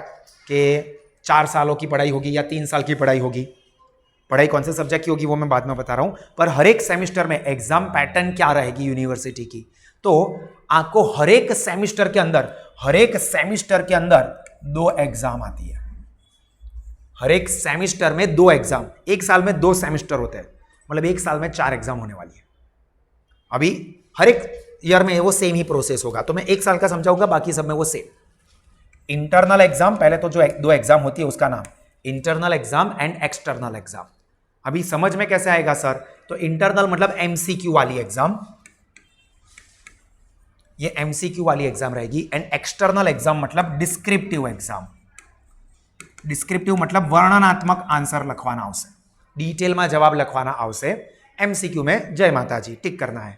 कि 4 सालों की पढ़ाई होगी या 3 साल की पढ़ाई होगी। पढ़ाई कौन से सब्जेक्ट की होगी वो मैं बाद में बता रहा हूं, पर हर एक सेमेस्टर में एग्जाम पैटर्न क्या रहेगी यूनिवर्सिटी की। तो आपको हर एक सेमेस्टर के अंदर 2 एग्जाम आती है। हर एक सेमेस्टर में 2 एग्जाम, एक साल में 2 सेमेस्टर होते हैं, मतलब एक साल में 4 एग्जाम होने वाली है। अभी हर एक ईयर में वो सेम ही प्रोसेस होगा, तो मैं एक साल का समझाऊंगा, बाकी सब में वो सेम। इंटरनल एग्जाम, पहले तो जो 2 एग्जाम होती है उसका नाम internal exam and external exam. अभी समझ में कैसे आएगा सर? तो इंटरनल मतलब एमसीक्यू वाली एग्जाम, ये एमसीक्यू वाली एग्जाम रहेगी। एंड एक्सटर्नल एग्जाम मतलब डिस्क्रिप्टिव एग्जाम। डिस्क्रिप्टिव मतलब वर्णनात्मक आंसर लखवाना आवश्य, डिटेल में जवाब लखवाना आवश्य। एमसीक्यू में जय माता जी टिक करना है।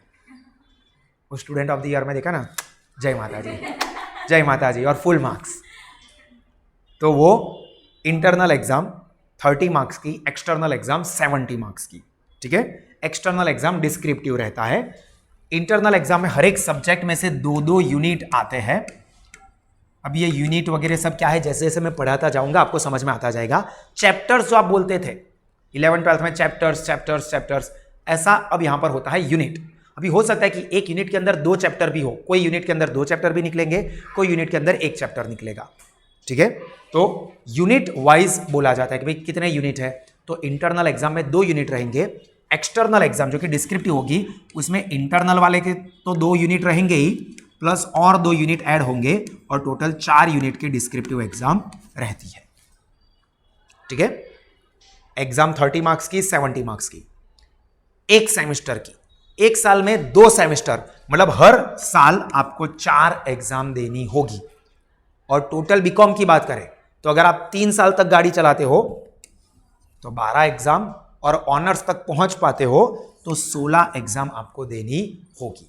वो स्टूडेंट ऑफ द ईयर में देखा ना, जय माता जी, जय माता जी और फुल मार्क्स। तो वो इंटरनल एग्जाम 30 मार्क्स की, एक्सटर्नल एग्जाम 70 मार्क्स की। ठीक है, एक्सटर्नल एग्जाम डिस्क्रिप्टिव रहता है। इंटरनल एग्जाम में हर एक सब्जेक्ट में से 2-2 यूनिट आते हैं। अब ये यूनिट वगैरह सब क्या है, जैसे जैसे मैं पढ़ाता जाऊंगा आपको समझ में आता जाएगा। चैप्टर्स जो आप बोलते थे 11th-12th में, चैप्टर्स, ऐसा अब यहां पर होता है यूनिट। अभी हो सकता है कि एक यूनिट के अंदर 2 चैप्टर भी हो, कोई यूनिट के अंदर 2 चैप्टर भी निकलेंगे, कोई यूनिट के अंदर 1 चैप्टर निकलेगा। ठीक है, तो यूनिट वाइज बोला जाता है कि भाई कितने यूनिट है। तो इंटरनल एग्जाम में 2 यूनिट रहेंगे। एक्सटर्नल एग्जाम जो कि डिस्क्रिप्टिव होगी, उसमें इंटरनल वाले के तो 2 यूनिट रहेंगे ही, प्लस और 2 यूनिट ऐड होंगे, और टोटल 4 यूनिट की डिस्क्रिप्टिव एग्जाम रहती है। ठीक है, एग्जाम 30 मार्क्स की, 70 मार्क्स की, एक सेमेस्टर की। एक साल में 2 सेमेस्टर, मतलब हर साल आपको 4 एग्जाम देनी होगी। और टोटल बीकॉम की बात करें तो अगर आप 3 साल तक गाड़ी चलाते हो तो 12 एग्जाम, और ऑनर्स तक पहुंच पाते हो तो 16 एग्जाम आपको देनी होगी।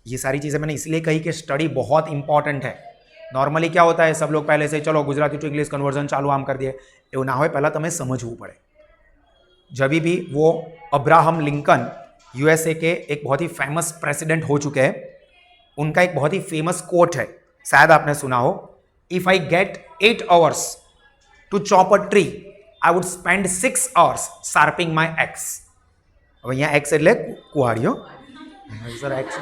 ये सारी चीजें मैंने इसलिए कही कि स्टडी बहुत इंपॉर्टेंट है। नॉर्मली क्या होता है, सब लोग पहले से चलो गुजराती टू इंग्लिश कन्वर्जन चालू आम कर दिए, એવું ના હોય, પહેલા તમે समझવું પડે। जब भी वो अब्राहम लिंकन यूएसए के एक बहुत ही फेमस प्रेसिडेंट हो चुके हैं, उनका एक बहुत ही फेमस कोट है, शायद आपने सुना हो, if I get 8 hours to chop a tree I would spend 6 hours sharpening my axe. હવે અહીંયા એક્સ એટલે કુહાડીઓ સર, એક્સ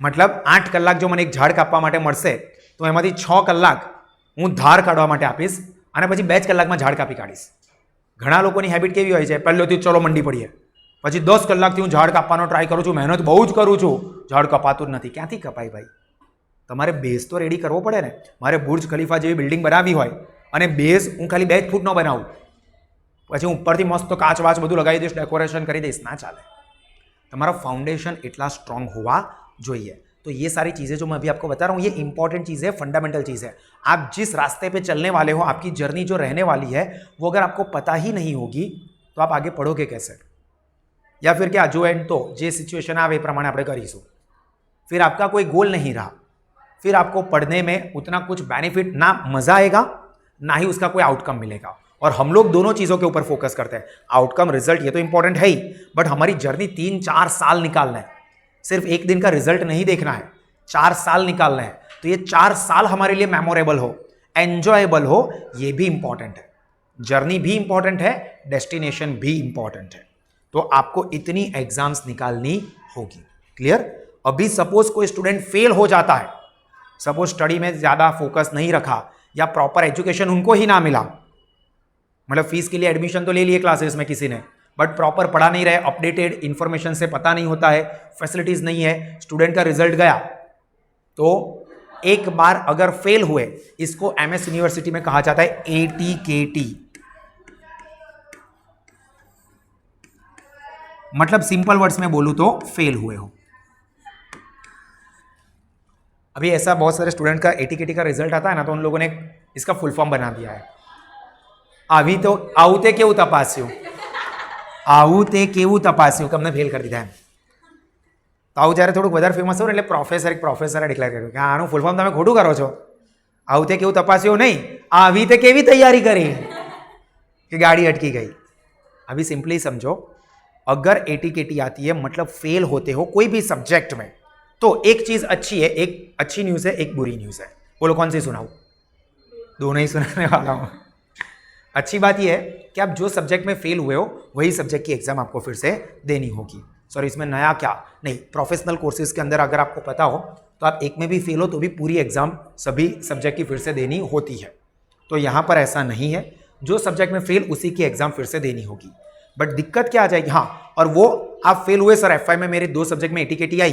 मतलब 8 કલાક જો મને એક ઝાડ કાપવા માટે મળશે તો એમાંથી 6 કલાક હું ધાર કાઢવા માટે આપીશ અને પછી 2 જ કલાકમાં ઝાડ કાપી કાઢીશ। ઘણા લોકોની હેબિટ કેવી હોય છે, પહેલેથી ચલો મંડી પડીએ, પછી 10 કલાકથી હું ઝાડ કાપવાનો ટ્રાય કરું છું, મહેનત બહુ જ કરું છું, ઝાડ કપાતું જ નથી। ક્યાંથી કપાય ભાઈ? તમારે બેઝ તો રેડી કરવો પડે ને। મારે બુર્જ ખલીફા જેવી બિલ્ડિંગ બનાવવી હોય અને બેઝ હું ખાલી 2 ફૂટનો બનાવું, પછી હું ઉપરથી મસ્ત કાચ વાચ બધું લગાવી દઈશ, ડેકોરેશન કરી દઈશ, ના ચાલે। તમારા फाउंडेशन इतना स्ट्रांग हुआ જોઈએ। तो ये सारी चीज़ें जो मैं अभी आपको बता रहा हूँ, ये इंपॉर्टेंट चीज़ है, फंडामेंटल चीज़ है। आप जिस रास्ते पे चलने वाले हो, आपकी जर्नी जो रहने वाली है, वो अगर आपको पता ही नहीं होगी तो आप आगे पढ़ोगे कैसे? या फिर क्या जो एंड तो जे सिचुएशन आवे प्रमाणे આપણે કરીશું, फिर आपका कोई गोल नहीं रहा, फिर आपको पढ़ने में उतना कुछ बेनिफिट, ना मजा आएगा ना ही उसका कोई आउटकम मिलेगा। और हम लोग दोनों चीज़ों के ऊपर फोकस करते हैं, आउटकम रिजल्ट ये तो इंपॉर्टेंट है ही, बट हमारी जर्नी 3-4 साल निकालना है। सिर्फ एक दिन का रिजल्ट नहीं देखना है, 4 साल निकालना है। तो ये 4 साल हमारे लिए मेमोरेबल हो, एंजॉयबल हो, ये भी इंपॉर्टेंट है। जर्नी भी इंपॉर्टेंट है, डेस्टिनेशन भी इंपॉर्टेंट है। तो आपको इतनी एग्जाम्स निकालनी होगी। क्लियर? अभी सपोज कोई स्टूडेंट फेल हो जाता है, सपोज स्टडी में ज्यादा फोकस नहीं रखा या प्रॉपर एजुकेशन उनको ही ना मिला, मतलब फीस के लिए एडमिशन तो ले लिए क्लासेस में किसी ने, बट प्रॉपर पढ़ा नहीं रहे, अपडेटेड इंफॉर्मेशन से पता नहीं होता है, फैसिलिटीज नहीं है, स्टूडेंट का रिजल्ट गया। तो एक बार अगर फेल हुए, इसको एमएस यूनिवर्सिटी में कहा जाता है एटीकेटी, मतलब सिंपल वर्ड्स में बोलूं तो फेल हुए हो। अभी ऐसा बहुत सारे स्टूडेंट का एटीकेटी का रिजल्ट आता है ना, तो उन लोगों ने इसका फुल फॉर्म बना दिया है। अभी तो आવું તે કેવું તપાસ્યું, આવું તે કેવું તપાસ્યું કે અમને ફેલ કરી દીધા એમ. તો આવું જ્યારે થોડુંક વધારે ફેમસ હોય એટલે પ્રોફેસરે ડિક્લેર કર્યું કે આનું ફૂલ ફોર્મ તમે ખોટું કરો છો. આવું તે કેવું તપાસ્યું નહીં, આવી તે કેવી તૈયારી કરી कि गाड़ी अटकी गई. अभी सिंपली समझो, अगर एटीकेटी आती है मतलब फेल होते हो कोई भी सब्जेक्ट में, तो एक चीज अच्छी है, एक अच्छी न्यूज है, एक बुरी न्यूज है. बोलो कौन सी सुनाऊं? दोनों ही सुनाने वाला हूं. अच्छी बात यह है कि आप जो सब्जेक्ट में फेल हुए हो वही सब्जेक्ट की एग्जाम आपको फिर से देनी होगी. सॉरी, इसमें नया क्या नहीं, प्रोफेशनल कोर्सेज के अंदर अगर आपको पता हो तो आप एक में भी फेल हो तो भी पूरी एग्जाम सभी सब्जेक्ट की फिर से देनी होती है. तो यहाँ पर ऐसा नहीं है, जो सब्जेक्ट में फेल उसी की एग्जाम फिर से देनी होगी. बट दिक्कत क्या आ जाएगी, हाँ, और वो आप फेल हुए सर एफआई में मेरे 2 सब्जेक्ट में एटीकेटी आई,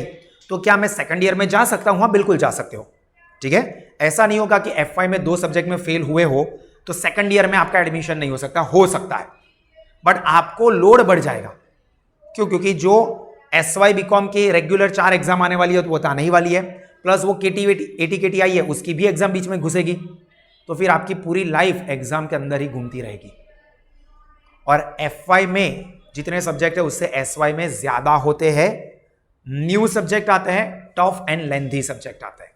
तो क्या मैं सेकंड ईयर में जा सकता हूं? हाँ, बिल्कुल जा सकते हो. ठीक है, ऐसा नहीं होगा कि एफआई में 2 सब्जेक्ट में फेल हुए हो तो सेकंड ईयर में आपका एडमिशन नहीं हो सकता है, बट आपको लोड बढ़ जाएगा. क्यों? क्योंकि जो एसवाई बीकॉम की रेगुलर 4 एग्जाम आने वाली है तो वो तो आने ही वाली है, प्लस वो एटीकेटी आई है उसकी भी एग्जाम बीच में घुसेगी, तो फिर आपकी पूरी लाइफ एग्जाम के अंदर ही घूमती रहेगी. और एफवाई में जितने सब्जेक्ट है उससे एसवाई में ज्यादा होते हैं. न्यू सब्जेक्ट आते हैं, टफ एंड लेंथी सब्जेक्ट आते हैं.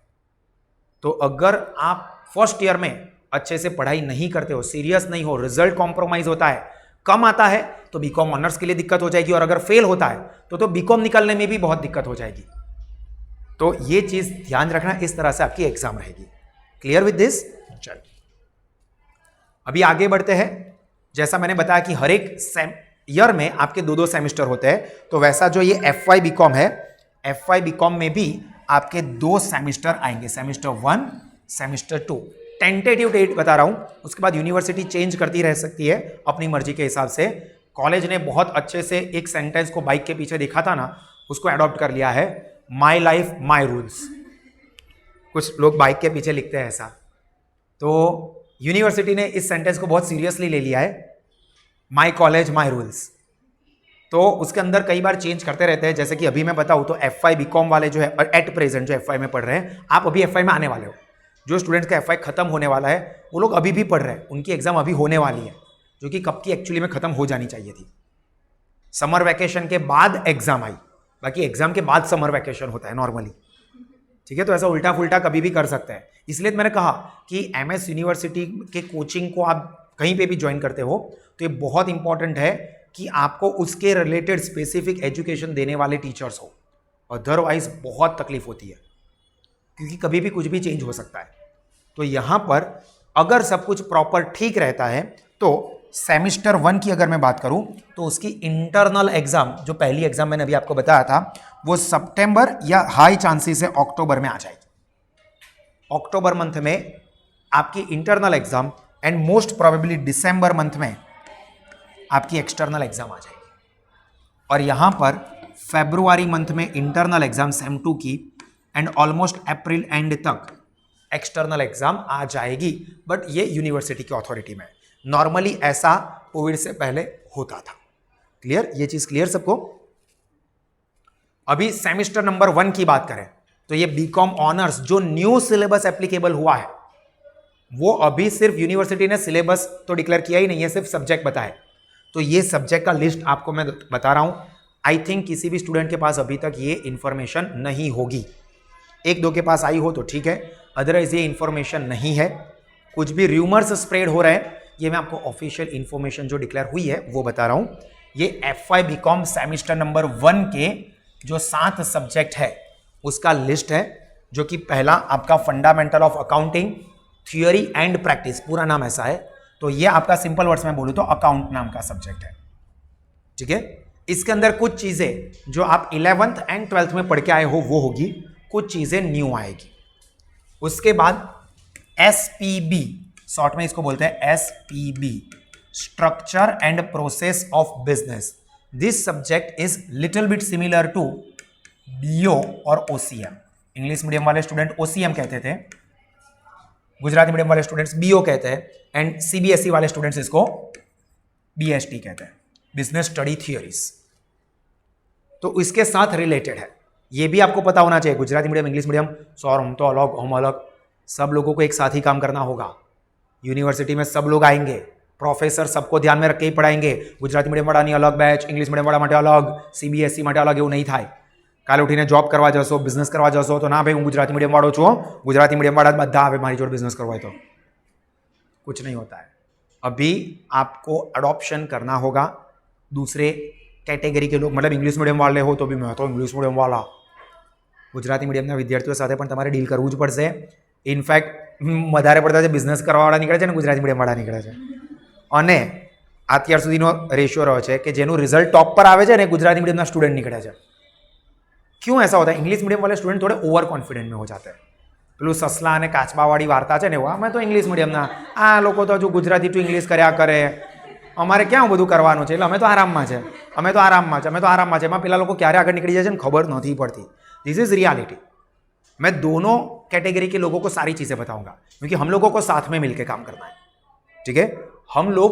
तो अगर आप फर्स्ट ईयर में अच्छे से पढ़ाई नहीं करते हो, सीरियस नहीं हो, रिजल्ट कॉम्प्रोमाइज होता है, कम आता है, तो बीकॉम ऑनर्स के लिए दिक्कत हो जाएगी. और अगर फेल होता है तो बीकॉम निकलने में भी बहुत दिक्कत हो जाएगी. तो ये चीज ध्यान रखना, इस तरह से आपकी एग्जाम रहेगी. Clear with this? चलिए अभी आगे बढ़ते हैं. जैसा मैंने बताया कि हर एक ईयर में आपके 2-2 सेमेस्टर होते हैं, तो वैसा जो ये एफवाई बीकॉम है, एफवाई बीकॉम में भी आपके 2 सेमेस्टर आएंगे, सेमेस्टर 1, सेमेस्टर 2. टेंटेटिव डेट बता रहा हूं, उसके बाद यूनिवर्सिटी चेंज करती रह सकती है अपनी मर्जी के हिसाब से. कॉलेज ने बहुत अच्छे से एक सेंटेंस को बाइक के पीछे देखा था ना, उसको अडॉप्ट कर लिया है, माई लाइफ माई रूल्स. कुछ लोग बाइक के पीछे लिखते हैं ऐसा, तो यूनिवर्सिटी ने इस सेंटेंस को बहुत सीरियसली ले लिया है, माई कॉलेज माई रूल्स. तो उसके अंदर कई बार चेंज करते रहते हैं. जैसे कि अभी मैं बताऊं तो एफआई बीकॉम वाले जो है एट प्रेजेंट जो एफआई में पढ़ रहे हैं, आप अभी एफआई में आने वाले हो, जो स्टूडेंट्स का एफआई खत्म होने वाला है वो लोग अभी भी पढ़ रहे हैं, उनकी एग्जाम अभी होने वाली है, जो कि कब की एक्चुअली में खत्म हो जानी चाहिए थी. समर वैकेशन के बाद एग्जाम आई, बाकी एग्जाम के बाद समर वैकेशन होता है नॉर्मली. ठीक है, तो ऐसा उल्टा फुल्टा कभी भी कर सकते हैं. इसलिए मैंने कहा कि एमएस यूनिवर्सिटी के कोचिंग को आप कहीं पे भी ज्वाइन करते हो तो ये बहुत इंपॉर्टेंट है कि आपको उसके रिलेटेड स्पेसिफिक एजुकेशन देने वाले टीचर्स हो, अदरवाइज बहुत तकलीफ होती है, क्योंकि कभी भी कुछ भी चेंज हो सकता है. तो यहां पर अगर सब कुछ प्रॉपर ठीक रहता है तो सेमेस्टर 1 की अगर मैं बात करूं तो उसकी इंटरनल एग्जाम, जो पहली एग्जाम मैंने अभी आपको बताया था, वो सितंबर या हाई चांसेस है अक्टूबर में आ जाएगी. अक्टूबर मंथ में आपकी internal exam and most probably December month में आपकी एक्सटर्नल एग्जाम आ जाएगी. और यहां पर फरवरी मंथ में इंटरनल एग्जाम सेम 2 की एंड ऑलमोस्ट अप्रैल एंड तक एक्सटर्नल एग्जाम आ जाएगी. बट ये यूनिवर्सिटी की अथॉरिटी में, नॉर्मली ऐसा कोविड से पहले होता था. क्लियर? ये चीज क्लियर सबको? अभी सेमेस्टर नंबर 1 की बात करें तो ये बीकॉम ऑनर्स जो न्यू सिलेबस एप्लीकेबल हुआ है, वो अभी सिर्फ यूनिवर्सिटी ने सिलेबस तो डिक्लेयर किया ही नहीं है, सिर्फ सब्जेक्ट बताए. तो ये सब्जेक्ट का लिस्ट आपको मैं बता रहा हूं. आई थिंक किसी भी स्टूडेंट के पास अभी तक ये इंफॉर्मेशन नहीं होगी. 1-2 के पास आई हो तो ठीक है, अदरवाइज ये इंफॉर्मेशन नहीं है. कुछ भी र्यूमर्स स्प्रेड हो रहे हैं, ये मैं आपको ऑफिशियल इंफॉर्मेशन जो डिक्लेयर हुई है वो बता रहा हूं. ये एफवाई बीकॉम सेमेस्टर नंबर 1 के जो 7 सब्जेक्ट है उसका लिस्ट है, जो कि पहला आपका fundamental of accounting, theory and practice, पूरा नाम ऐसा है. तो ये आपका सिंपल वर्ड्स में बोलूं तो अकाउंट नाम का सब्जेक्ट है. ठीक है, इसके अंदर कुछ चीजें जो आप 11th एंड 12th में पढ़ के आए हो वो होगी, कुछ चीजें न्यू आएगी. उसके बाद एसपीबी, शॉर्ट में इसको बोलते हैं SPB, structure and process of business. This subject is little bit similar to BO और ओसीएम. इंग्लिश मीडियम वाले स्टूडेंट ओसीएम कहते थे, गुजराती मीडियम वाले स्टूडेंट्स बीओ कहते हैं, एंड सीबीएसई वाले स्टूडेंट्स इसको बीएसटी कहते हैं, बिजनेस स्टडी थियरीज. तो इसके साथ रिलेटेड है, ये भी आपको पता होना चाहिए. गुजराती मीडियम, इंग्लिश मीडियम, सौर हम तो अलग, हम अलग, सब लोगों को एक साथ ही काम करना होगा. यूनिवर्सिटी में सब लोग आएंगे, प्रोफेसर सबको ध्यान में रख के ही पढ़ाएंगे. ગુજરાતી મીડિયમ વાળાની અલગ બેચ, ઇંગ્લિશ મીડિયમ વાળા માટે અલગ, સીબીએસઈ માટે અલગ, એવું નહીં થાય. કાલે ઉઠીને જોબ કરવા જશો, બિઝનેસ કરવા જશો તો ના ભાઈ હું ગુજરાતી મીડિયમ વાળો છું, ગુજરાતી મીડિયમ વાળા બધા આવે મારી જોડે બિઝનેસ કરવા હોય તો कुछ नहीं होता है. अभी आपको अडॉप्शन करना होगा दूसरे कैटेगरी के लोग, मतलब इंग्लिश मीडियम वाले हो तो भी मैं तो इंग्लिश मीडियम वाला, ગુજરાતી મીડિયમના વિદ્યાર્થીઓ સાથે પણ તમારે ડીલ કરવું જ પડશે. ઇનફેક્ટ વધારે પડતા જે બિઝનેસ કરવાવાળા નીકળે છે ને ગુજરાતી મીડિયમવાળા નીકળે છે, અને અત્યાર સુધીનો રેશિયો રહ્યો છે કે જેનું રિઝલ્ટ ટॉप पर આવે છે ને ગુજરાતી मीडियम स्टूडेंट निकले છે. क्यों ऐसा होता है? इंग्लिश मीडियम वाले स्टूडेंट थोड़े ओवर कॉन्फिडेंट में हो जाते हैं. પેલું સસલા અને કાચબાવાળી વાર્તા છે ને, એવા અમે તો ઇંગ્લિશ મીડિયમના, આ લોકો તો હજુ ગુજરાતી ટુ ઇંગ્લિશ કર્યા કરે, અમારે ક્યાં બધું કરવાનું છે, એટલે અમે તો આરામમાં છે, અમે તો આરામમાં છે, અમે તો આરામમાં છે. એમાં પેલા લોકો ક્યારે આગળ નીકળી જાય છે ને ખબર નથી પડતી. This is reality. मैं दोनों कैटेगरी के लोगों को सारी चीज़ें बताऊंगा क्योंकि हम लोगों को साथ में मिलकर काम करना है. ठीक है, हम लोग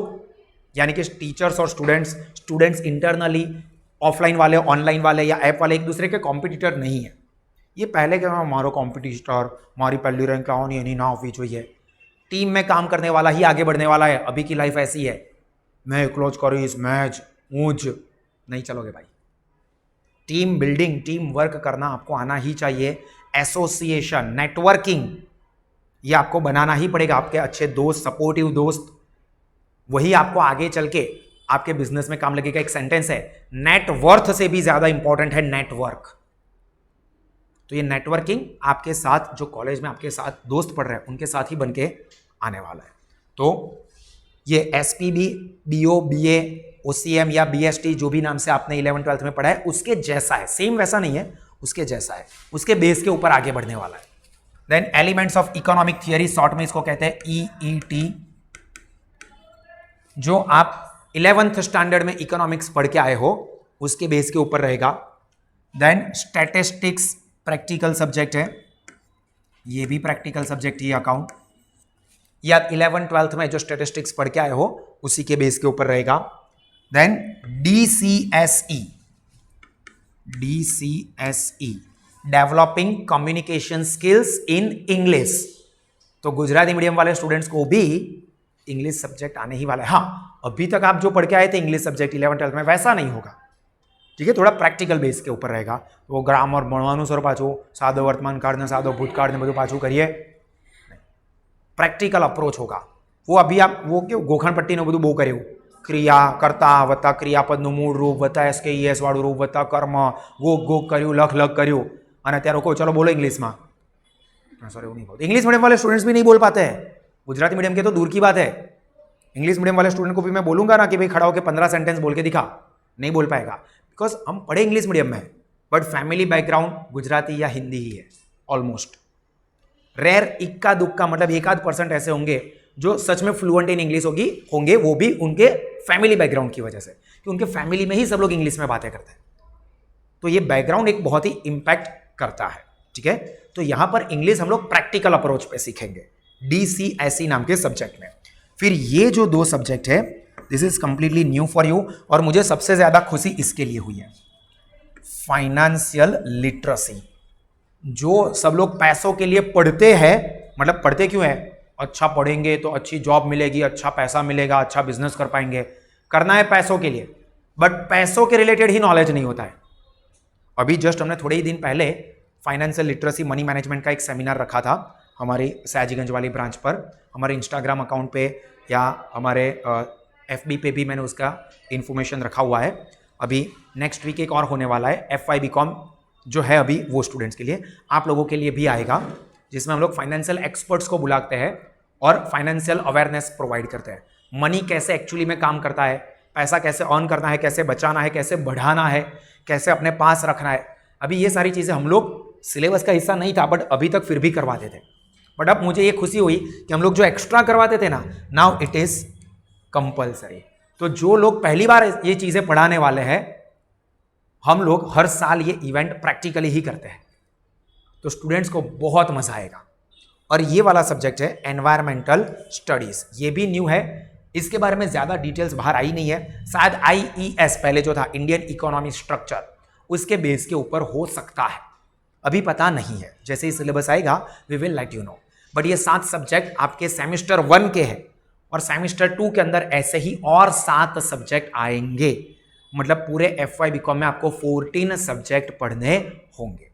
यानी कि टीचर्स और स्टूडेंट्स इंटरनली ऑफलाइन वाले, ऑनलाइन वाले या ऐप वाले एक दूसरे के कॉम्पिटिटर नहीं है. ये पहले के मारो कॉम्पिटिटर, मारी पहली रैंक लाओनी एनी ना होवी चाहिए. टीम में काम करने वाला ही आगे बढ़ने वाला है. अभी की लाइफ ऐसी है, मैं क्लोज करीश, मैच ऊंच नहीं चलोगे भाई. टीम बिल्डिंग, टीम वर्क करना आपको आना ही चाहिए. एसोसिएशन, नेटवर्किंग, ये आपको बनाना ही पड़ेगा. आपके अच्छे दोस्त, सपोर्टिव दोस्त, वही आपको आगे चल के आपके बिजनेस में काम लगेगा. एक सेंटेंस है, नेटवर्थ से भी ज्यादा इंपॉर्टेंट है नेटवर्क. तो ये नेटवर्किंग आपके साथ, जो कॉलेज में आपके साथ दोस्त पढ़ रहे हैं उनके साथ ही बन के आने वाला है. तो ये एसपीबी, बीओ, बीए, ओसीएम या बीएसटी, जो भी नाम से आपने 11th-12th में पढ़ा है उसके जैसा है. सेम वैसा नहीं है, उसके जैसा है, उसके बेस के ऊपर आगे बढ़ने वाला है. Then elements of economic theory, short में इसको कहते हैं ईईटी. जो आप 11th स्टैंडर्ड में इकोनॉमिक्स पढ़ के आए हो उसके बेस के ऊपर रहेगा. देन स्टैटिस्टिक्स प्रैक्टिकल सब्जेक्ट है, ये भी प्रैक्टिकल सब्जेक्ट ही. अकाउंट, या 11th-12th में जो स्टैटिस्टिक्स पढ़ के आए हो उसी के बेस के ऊपर रहेगा. Then DCSE, developing communication skills in English. तो गुजराती मीडियम वाले स्टूडेंट्स को भी इंग्लिश सब्जेक्ट आने ही वाला है. हाँ, अभी तक आप जो पढ़ के आए थे इंग्लिश सब्जेक्ट 11th-12th में वैसा नहीं होगा. ठीक है, थोड़ा प्रैक्टिकल बेस के ऊपर रहेगा. वो ग्रामर भणवानुं सर पाछुं सादो वर्तमान काळ ने सादो भूतकाळ ने बधुं पाछुं करीए, प्रैक्टिकल अप्रोच होगा. वो अभी आप वो क्यों गोखणपट्टी ने बधुं बहु कर्युं, क्रिया करता वत्ता क्रियापदનું મૂળ રૂપ વત્તા SKES વાળું રૂપ વત્તા કર્મ, ગોગ ગોગ કર્યું, લખ લખ કર્યું, અને અત્યારે કહો ચલો बोलो इंग्लिश में. सर એવું नहीं बोलते. इंग्लिश मीडियम वाले स्टूडेंट्स भी नहीं बोल पाते हैं. गुजराती मीडियम के तो दूर की बात है. इंग्लिश मीडियम वाले स्टूडेंट को भी मैं बोलूंगा ना कि भाई खड़ा होकर 15 सेंटेंस बोल के दिखा, नहीं बोल पाएगा. बिकॉज हम पढ़े इंग्लिश मीडियम में, बट फैमिली बैकग्राउंड गुजराती या हिंदी ही है ऑलमोस्ट. रेयर इक्का दुक्का, मतलब 1-8% ऐसे होंगे जो सच में फ्लुएंट इन इंग्लिश होंगे, वो भी उनके फैमिली बैकग्राउंड की वजह से, कि उनके फैमिली में ही सब लोग इंग्लिश में बातें करते हैं. तो ये बैकग्राउंड एक बहुत ही इंपैक्ट करता है. ठीक है, तो यहां पर इंग्लिश हम लोग प्रैक्टिकल अप्रोच पे सीखेंगे DCSE नाम के सब्जेक्ट में. फिर ये जो 2 सब्जेक्ट है, this is completely new for you, और मुझे सबसे ज्यादा खुशी इसके लिए हुई है. फाइनेंशियल लिटरेसी, जो सब लोग पैसों के लिए पढ़ते हैं, मतलब पढ़ते क्यों है, अच्छा पढ़ेंगे तो अच्छी जॉब मिलेगी, अच्छा पैसा मिलेगा, अच्छा बिजनेस कर पाएंगे, करना है पैसों के लिए, बट पैसों के रिलेटेड ही नॉलेज नहीं होता है. अभी जस्ट हमने थोड़े ही दिन पहले फाइनेंशियल लिटरेसी, मनी मैनेजमेंट का एक सेमिनार रखा था हमारी सयाजीगंज वाली ब्रांच पर. हमारे इंस्टाग्राम अकाउंट पे या हमारे FB पे भी मैंने उसका इन्फॉर्मेशन रखा हुआ है. अभी नेक्स्ट वीक एक और होने वाला है, FY BCom जो है अभी वो स्टूडेंट्स के लिए, आप लोगों के लिए भी आएगा, जिसमें हम लोग फाइनेंशियल एक्सपर्ट्स को बुलाते हैं और फाइनेंशियल अवेयरनेस प्रोवाइड करते हैं. मनी कैसे एक्चुअली में काम करता है, पैसा कैसे अर्न करना है, कैसे बचाना है, कैसे बढ़ाना है, कैसे अपने पास रखना है. अभी ये सारी चीज़ें हम लोग सिलेबस का हिस्सा नहीं था, बट अभी तक फिर भी करवाते थे. बट अब मुझे ये खुशी हुई कि हम लोग जो एक्स्ट्रा करवाते थे ना, नाउ इट इज़ कंपल्सरी. तो जो लोग पहली बार ये चीज़ें पढ़ाने वाले हैं, हम लोग हर साल ये इवेंट प्रैक्टिकली ही करते हैं, तो स्टूडेंट्स को बहुत मजा आएगा. और ये वाला सब्जेक्ट है एनवायरमेंटल स्टडीज, ये भी न्यू है, इसके बारे में ज़्यादा डिटेल्स बाहर आई नहीं है. शायद IES पहले जो था, इंडियन इकोनॉमी स्ट्रक्चर, उसके बेस के ऊपर हो सकता है, अभी पता नहीं है. जैसे ही सिलेबस आएगा we will let you know. But ये 7 सब्जेक्ट आपके सेमेस्टर 1 के हैं और सेमेस्टर 2 के अंदर ऐसे ही और 7 सब्जेक्ट आएंगे। मतलब पूरे FY BCom में आपको 14 सब्जेक्ट पढ़ने होंगे।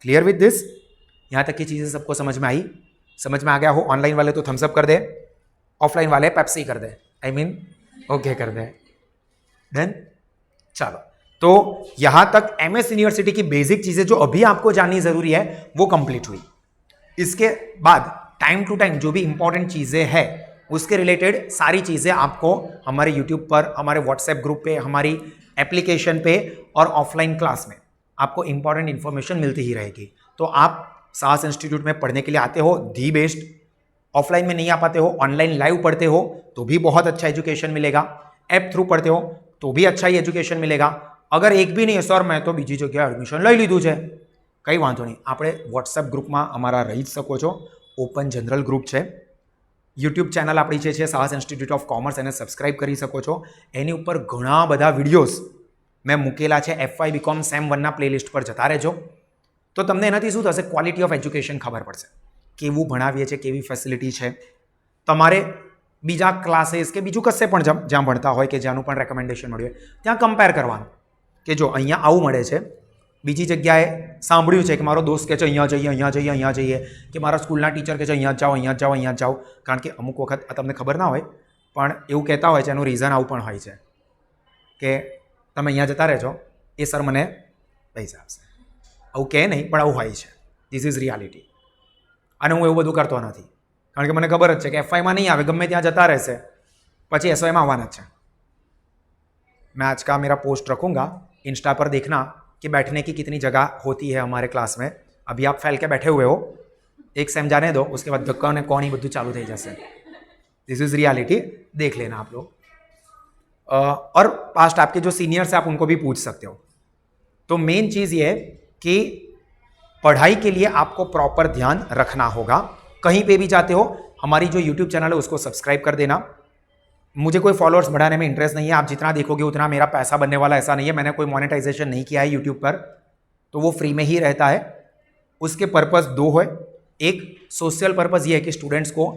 Clear with this? यहां तक की चीजें सबको समझ में आई? समझ में आ गया हो? ऑनलाइन वाले तो थम्स अप कर दे, ऑफलाइन वाले पेप्सी कर दे, आई मीन ओके कर दे। डन? चलो, तो यहां तक MS यूनिवर्सिटी की बेसिक चीजें जो अभी आपको जाननी जरूरी है वो कंप्लीट हुई। इसके बाद टाइम टू टाइम जो भी इंपॉर्टेंट चीजें हैं उसके रिलेटेड सारी चीजें आपको हमारे YouTube पर, हमारे WhatsApp ग्रुप पे, हमारी एप्लीकेशन पे और ऑफलाइन क्लास में आपको इंपॉर्टेंट इंफॉर्मेशन मिलती ही रहेगी। तो आप साहस इंस्टीट्यूट में पढ़ने के लिए आते हो दी बेस्ट, ऑफलाइन में नहीं आ पाते हो, ऑनलाइन लाइव पढ़ते हो तो भी बहुत अच्छा एजुकेशन मिलेगा, ऐप थ्रू पढ़ते हो तो भी अच्छा ही एजुकेशन मिलेगा। अगर एक भी नहीं है सर मैं तो बीजी जगह एडमिशन લઈ લીધું છે, કઈ વાંધો નહીં, આપણે વોટ્સએપ ગ્રુપમાં અમારા રહી જ શકો છો। ઓપન જનરલ ગ્રુપ છે, યુટ્યુબ ચેનલ આપણી જે છે સાહસ ઇન્સ્ટિટ્યૂટ ઓફ કોમર્સ, એને સબસ્ક્રાઇબ કરી શકો છો। એની ઉપર ઘણા બધા વિડીયોઝ મેં મૂકેલા છે, FY BCom સેમ 1ના પ્લેલિસ્ટ પર જતા રહેજો। તો તમને એનાથી શું થશે? ક્વોલિટી ઓફ એજ્યુકેશન ખબર પડશે, કેવું ભણાવીએ છીએ, કેવી ફેસિલિટી છે। તમારે બીજા ક્લાસીસ કે બીજું કશે પણ જ્યાં ભણતા હોય કે જ્યાંનું પણ રેકમેન્ડેશન મળ્યું હોય ત્યાં કમ્પેર કરવાનું કે જો અહીંયા આવું મળે છે, બીજી જગ્યાએ સાંભળ્યું છે કે મારો દોસ્ત કહે છે અહીંયા જઈએ અહીંયા જઈએ અહીંયા જઈએ, કે મારા સ્કૂલના ટીચર કહે છે અહીંયા જાઓ અહીંયા જાઓ અહીંયા જાઓ। કારણ કે અમુક વખત તમને ખબર ના હોય પણ એવું કહેતા હોય છે, એનું રીઝન આવું પણ હોય છે કે તમે અહીંયા જતા રહેજો, એ સર મને પૈસા આપશે। આવું કહે નહીં પણ આવું હોય છે, ધીસ ઇઝ રિયાલિટી। અને હું એવું બધું કરતો નથી કારણ કે મને ખબર જ છે કે FYમાં નહીં આવે, ગમે ત્યાં જતા રહેશે, પછી SYમાં આવવાના જ છે। मैं आज का मेरा पोस्ट रखूंगा इंस्टा पर, देखना कि बैठने की कितनी जगह होती है हमारे क्लास में। अभी आप फैल के बैठे हुए हो, एक सेम जाने दो, उसके बाद धक्का ने कौन ही बुद्धू चालू थे जैसे। दिस इज रियलिटी, देख लेना आप लोग। और पास्ट आपके जो सीनियर्स हैं आप उनको भी पूछ सकते हो। तो मेन चीज़ ये है कि पढ़ाई के लिए आपको प्रॉपर ध्यान रखना होगा। कहीं पे भी जाते हो, हमारी जो यूट्यूब चैनल है उसको सब्सक्राइब कर देना। मुझे कोई फॉलोअर्स बढ़ाने में इंटरेस्ट नहीं है, आप जितना देखोगे उतना मेरा पैसा बनने वाला ऐसा नहीं है। मैंने कोई मोनेटाइजेशन नहीं किया है यूट्यूब पर, तो वो फ्री में ही रहता है। उसके पर्पस 2 है। एक सोशल पर्पस ये है कि स्टूडेंट्स को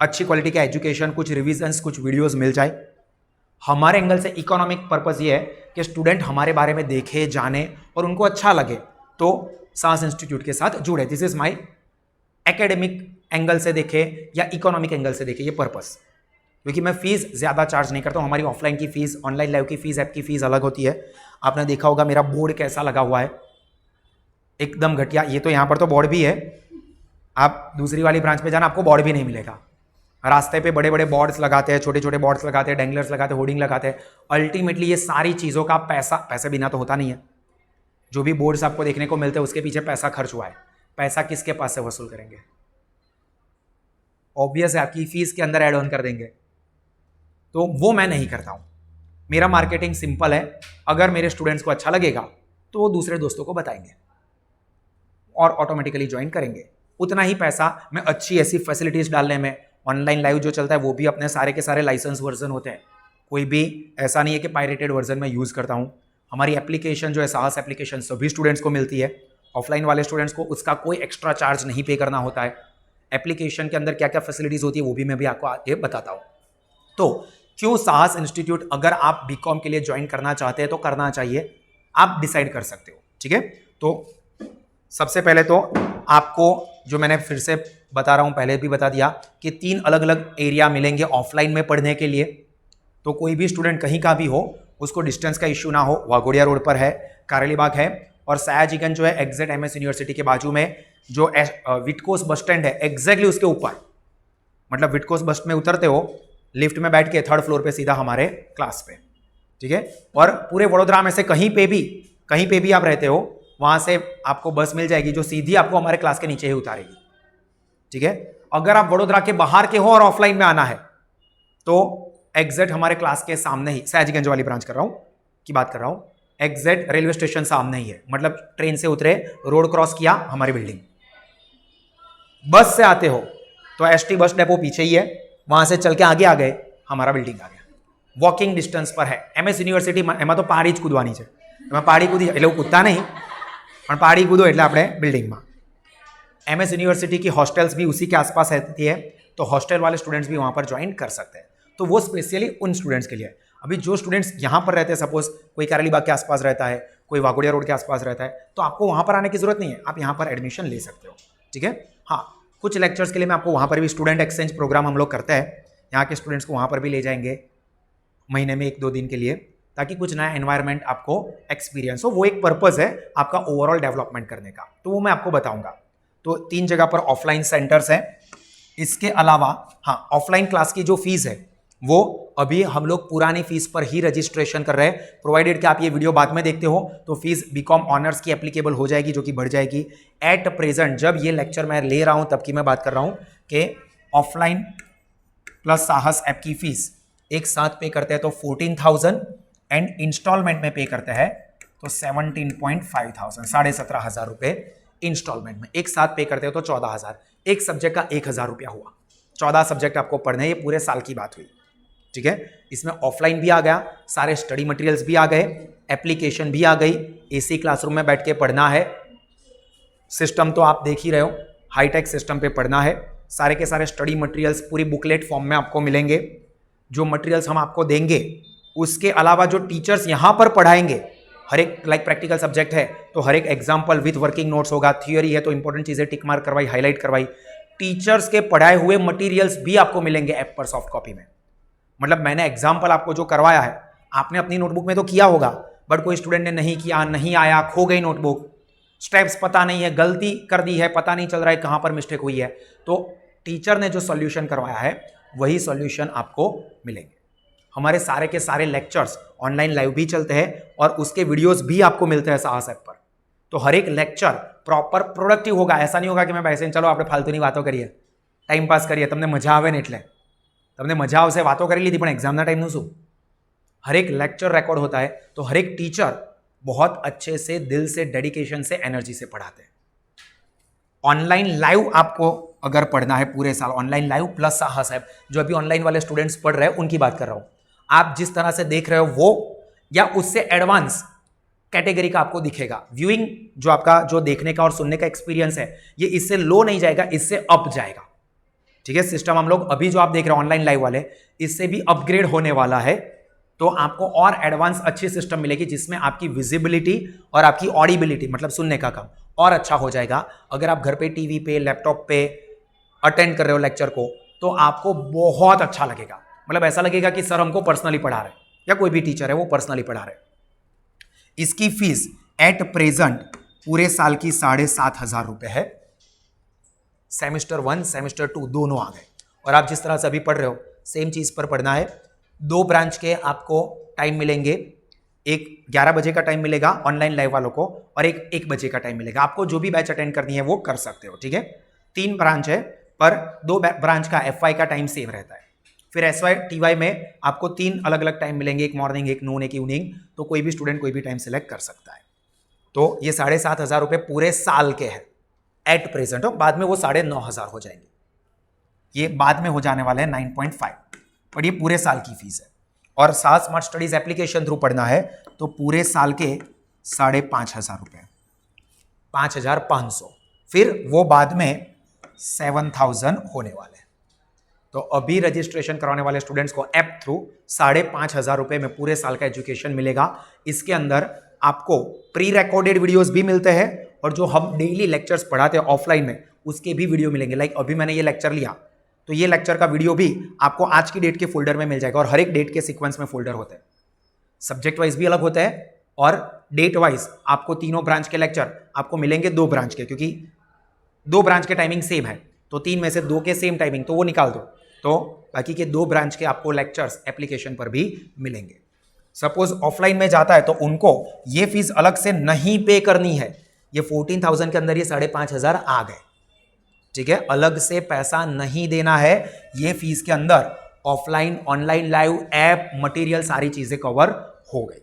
अच्छी क्वालिटी का एजुकेशन, कुछ रिविजन्स, कुछ वीडियोस मिल जाए। हमारे एंगल से इकोनॉमिक पर्पस ये है कि स्टूडेंट हमारे बारे में देखे, जाने और उनको अच्छा लगे तो साहस इंस्टीट्यूट के साथ जुड़े। This is my academic angle से देखे या इकोनॉमिक एंगल से देखे ये पर्पस, क्योंकि मैं फीस ज़्यादा चार्ज नहीं करता हूँ। हमारी ऑफलाइन की फ़ीस, ऑनलाइन लाइव की फ़ीस, ऐप की फ़ीस अलग होती है। आपने देखा होगा मेरा बोर्ड कैसा लगा हुआ है, एकदम घटिया। ये तो यहाँ पर तो बोर्ड भी है, आप दूसरी वाली ब्रांच में जाना आपको बोर्ड भी नहीं मिलेगा। रास्ते पे बड़े बड़े बोर्ड्स लगाते हैं, छोटे छोटे बोर्ड्स लगाते हैं, डेंगलर्स लगाते हैं, होर्डिंग लगाते हैं। अल्टीमेटली ये सारी चीज़ों का पैसे बिना तो होता नहीं है। जो भी बोर्ड्स आपको देखने को मिलते हैं उसके पीछे पैसा खर्च हुआ है। पैसा किसके पास से वसूल करेंगे? ऑब्वियस है आपकी फीस के अंदर ऐड ऑन कर देंगे। तो वो मैं नहीं करता हूँ। मेरा मार्केटिंग सिंपल है, अगर मेरे स्टूडेंट्स को अच्छा लगेगा तो वो दूसरे दोस्तों को बताएंगे और ऑटोमेटिकली ज्वाइन करेंगे। उतना ही पैसा मैं अच्छी ऐसी फैसिलिटीज़ डालने में, ऑनलाइन लाइव जो चलता है वो भी अपने सारे के सारे लाइसेंस वर्जन होते हैं, कोई भी ऐसा नहीं है कि पायरेटेड वर्जन में यूज़ करता हूँ। हमारी एप्लीकेशन जो है साहस एप्लीकेशन सभी स्टूडेंट्स को मिलती है। ऑफलाइन वाले स्टूडेंट्स को उसका कोई एक्स्ट्रा चार्ज नहीं पे करना होता है। एप्लीकेशन के अंदर क्या क्या फैसिलिटीज़ होती है वो भी मैं भी आपको आगे बताता हूँ। तो क्यों साहस इंस्टीट्यूट, अगर आप बीकॉम के लिए ज्वाइन करना चाहते हैं तो करना चाहिए, आप डिसाइड कर सकते हो। ठीक है, तो सबसे पहले तो आपको जो मैंने फिर से बता रहा हूँ, पहले भी बता दिया कि 3 अलग अलग एरिया मिलेंगे ऑफलाइन में पढ़ने के लिए। तो कोई भी स्टूडेंट कहीं का भी हो, उसको डिस्टेंस का इश्यू ना हो। वाघोड़िया रोड पर है, कारेली बाग है, और सयाजीगंज जो है एग्जैक्ट MS यूनिवर्सिटी के बाजू में जो विटकोस बस स्टैंड है एग्जैक्टली उसके ऊपर, मतलब विटकोस बस में उतरते हो, लिफ्ट में बैठ के 3rd फ्लोर पे सीधा हमारे क्लास पे। ठीक है, और पूरे वडोदरा में से कहीं पे भी आप रहते हो वहां से आपको बस मिल जाएगी जो सीधी आपको हमारे क्लास के नीचे ही उतारेगी। ठीक है, अगर आप वडोदरा के बाहर के हो और ऑफलाइन में आना है तो एग्जैक्ट हमारे क्लास के सामने ही, सयाजीगंज वाली ब्रांच की बात कर रहा हूं, एग्जैक्ट रेलवे स्टेशन सामने ही है। मतलब ट्रेन से उतरे, रोड क्रॉस किया, हमारी बिल्डिंग। बस से आते हो तो ST बस डेपो पीछे ही है, वहां से चल के आगे आ गए, हमारा बिल्डिंग आ गया। वॉकिंग डिस्टेंस पर है। MS यूनिवर्सिटी में तो पहाड़ी ज कूदवानी है, पहाड़ी कूदी એટલે હું કૂદતા નહીં, પણ પહાડી કૂદો એટલે આપણે બિલ્ડિંગમાં। MS यूनिवर्सिटी की हॉस्टल्स भी उसी के आसपास रहती है, तो हॉस्टल वाले स्टूडेंट्स भी वहाँ पर ज्वाइन कर सकते हैं। तो वो स्पेशली उन स्टूडेंट्स के लिए है। अभी जो स्टूडेंट्स यहाँ पर रहते हैं, सपोज कोई कैरली बाग के आसपास रहता है, कोई वाघोड़िया रोड के आसपास रहता है, तो आपको वहाँ पर आने की जरूरत नहीं है, आप यहाँ पर एडमिशन ले सकते हो। ठीक है, हाँ, कुछ लेक्चर्स के लिए मैं आपको वहाँ पर भी स्टूडेंट एक्सचेंज प्रोग्राम हम लोग करते हैं, यहाँ के स्टूडेंट्स को वहाँ पर भी ले जाएंगे महीने में 1-2 दिन के लिए, ताकि कुछ नया एनवायरनमेंट आपको एक्सपीरियंस हो। वो एक पर्पज़ है आपका ओवरऑल डेवलपमेंट करने का, तो वो मैं आपको बताऊंगा। तो 3 जगह पर ऑफलाइन सेंटर्स हैं। इसके अलावा हाँ, ऑफलाइन क्लास की जो फीस है वो अभी हम लोग पुरानी फीस पर ही रजिस्ट्रेशन कर रहे हैं, प्रोवाइडेड कि आप ये वीडियो बाद में देखते हो तो फीस बीकॉम ऑनर्स की एप्लीकेबल हो जाएगी, जो कि बढ़ जाएगी। एट प्रेजेंट जब ये लेक्चर मैं ले रहा हूं तब की मैं बात कर रहा हूं कि ऑफलाइन प्लस साहस ऐप की फीस एक साथ पे करते हैं तो 14,000 एंड इंस्टॉलमेंट में पे करते हैं तो 17,500, 17,500 रुपए इंस्टॉलमेंट में। एक साथ पे करते हो तो 14,000, एक सब्जेक्ट का 1,000 रुपया हुआ। 14 सब्जेक्ट आपको पढ़ने, ये पूरे साल की बात हुई। ठीक है, इसमें ऑफलाइन भी आ गया, सारे स्टडी मटेरियल्स भी आ गए, एप्लीकेशन भी आ गई, एसी क्लासरूम में बैठ के पढ़ना है, सिस्टम तो आप देख ही रहे हो, हाईटेक सिस्टम पे पढ़ना है। सारे के सारे स्टडी मटेरियल्स पूरी बुकलेट फॉर्म में आपको मिलेंगे। जो मटेरियल्स हम आपको देंगे उसके अलावा जो टीचर्स यहां पर पढ़ाएंगे, हर एक लाइक प्रैक्टिकल सब्जेक्ट है तो हर एक एग्जाम्पल विथ वर्किंग नोट्स होगा, थियोरी है तो इंपॉर्टेंट चीजें टिक मार्क करवाई, हाईलाइट करवाई। टीचर्स के पढ़ाए हुए मटेरियल्स भी आपको मिलेंगे ऐप पर सॉफ्ट कॉपी में। मतलब मैंने एग्जाम्पल आपको जो करवाया है, आपने अपनी नोटबुक में तो किया होगा, बट कोई स्टूडेंट ने नहीं किया, नहीं आया, खो गई नोटबुक, स्टेप्स पता नहीं है, गलती कर दी है, पता नहीं चल रहा है कहां पर मिस्टेक हुई है, तो टीचर ने जो सॉल्यूशन करवाया है वही सॉल्यूशन आपको मिलेंगे। हमारे सारे के सारे लेक्चर्स ऑनलाइन लाइव भी चलते हैं और उसके वीडियोस भी आपको मिलते हैं साहस ऐप पर। तो हर एक लेक्चर प्रॉपर प्रोडक्टिव होगा। ऐसा नहीं होगा कि मैं वैसे चलो आपने फालतूनी बातों करिए, टाइम पास करिए, તમને મજા આવે ને એટલે તમને મજા આવશે, વાતો કરી લીધી, પણ એક્ઝામના ટાઈમનું શું? हर एक लेक्चर रिकॉर्ड होता है, तो हर एक टीचर बहुत अच्छे से, दिल से, डेडिकेशन से, एनर्जी से पढ़ाते हैं। ऑनलाइन लाइव आपको अगर पढ़ना है पूरे साल, ऑनलाइन लाइव प्लस साहस ऐप, जो अभी ऑनलाइन वाले स्टूडेंट्स पढ़ रहे हैं उनकी बात कर रहा हूं। आप जिस तरह से देख रहे हो वो या उससे एडवांस कैटेगरी का आपको दिखेगा। व्यूइंग जो आपका जो देखने का और सुनने का एक्सपीरियंस है, ये इससे लो नहीं जाएगा, इससे अप जाएगा। ठीक है, सिस्टम हम लोग अभी जो आप देख रहे हो ऑनलाइन लाइव वाले, इससे भी अपग्रेड होने वाला है। तो आपको और एडवांस अच्छी सिस्टम मिलेगी जिसमें आपकी विजिबिलिटी और आपकी ऑडिबिलिटी, मतलब सुनने का काम और अच्छा हो जाएगा। अगर आप घर पे, टीवी पे, लैपटॉप पे अटेंड कर रहे हो लेक्चर को, तो आपको बहुत अच्छा लगेगा। मतलब ऐसा लगेगा कि सर हमको पर्सनली पढ़ा रहे हैं, या कोई भी टीचर है वो पर्सनली पढ़ा रहे हैं। इसकी फीस एट प्रेजेंट पूरे साल की 7,500 रुपए है। सेमेस्टर 1 सेमेस्टर 2 दोनों आ गए, और आप जिस तरह से अभी पढ़ रहे हो सेम चीज पर पढ़ना है। 2 ब्रांच के आपको टाइम मिलेंगे, एक 11 बजे का टाइम मिलेगा ऑनलाइन लाइव वालों को, और एक 1 बजे का टाइम मिलेगा। आपको जो भी बैच अटेंड करनी है वो कर सकते हो। ठीक है, 3 ब्रांच है, पर 2 ब्रांच का FY का टाइम सेम रहता है। फिर SY TY में आपको 3 अलग अलग टाइम मिलेंगे, एक मॉर्निंग, एक नून, एक इवनिंग। तो कोई भी स्टूडेंट कोई भी टाइम सेलेक्ट कर सकता है। तो ये 7,500 रुपए पूरे साल के हैं एट प्रेजेंट हो, बाद में वो 9,500 हो जाएंगे। ये बाद में हो जाने वाले हैं 9.5, पर ये पूरे साल की फीस है। और साहस स्मार्ट स्टडीज एप्लीकेशन थ्रू पढ़ना है तो पूरे साल के 5,500 रुपए, 5,500, फिर वो बाद में 7,000 होने वाले हैं। तो अभी रजिस्ट्रेशन कराने वाले स्टूडेंट्स को ऐप थ्रू 5,500 रुपए में पूरे साल का एजुकेशन मिलेगा। इसके अंदर आपको प्री रिकॉर्डेड वीडियोस भी मिलते हैं, और जो हम डेली लेक्चर्स पढ़ाते हैं ऑफलाइन में उसके भी वीडियो मिलेंगे। लाइक अभी मैंने ये लेक्चर लिया तो ये लेक्चर का वीडियो भी आपको आज की डेट के फोल्डर में मिल जाएगा, और हर एक डेट के सीक्वेंस में फोल्डर होते हैं। सब्जेक्ट वाइज भी अलग होता है, और डेट वाइज आपको तीनों ब्रांच के लेक्चर आपको मिलेंगे 2 ब्रांच के, क्योंकि 2 ब्रांच के टाइमिंग सेम है, तो 3 में से 2 के सेम टाइमिंग, तो वो निकाल दो, तो बाकी के 2 ब्रांच के आपको लेक्चर्स एप्लीकेशन पर भी मिलेंगे। सपोज ऑफलाइन में जाता है तो उनको ये फीस अलग से नहीं पे करनी है। ये 14,000 के अंदर ये 5,500 आ गए। ठीक है, अलग से पैसा नहीं देना है, ये फीस के अंदर offline, online live, app, material, सारी चीजें कवर हो गई।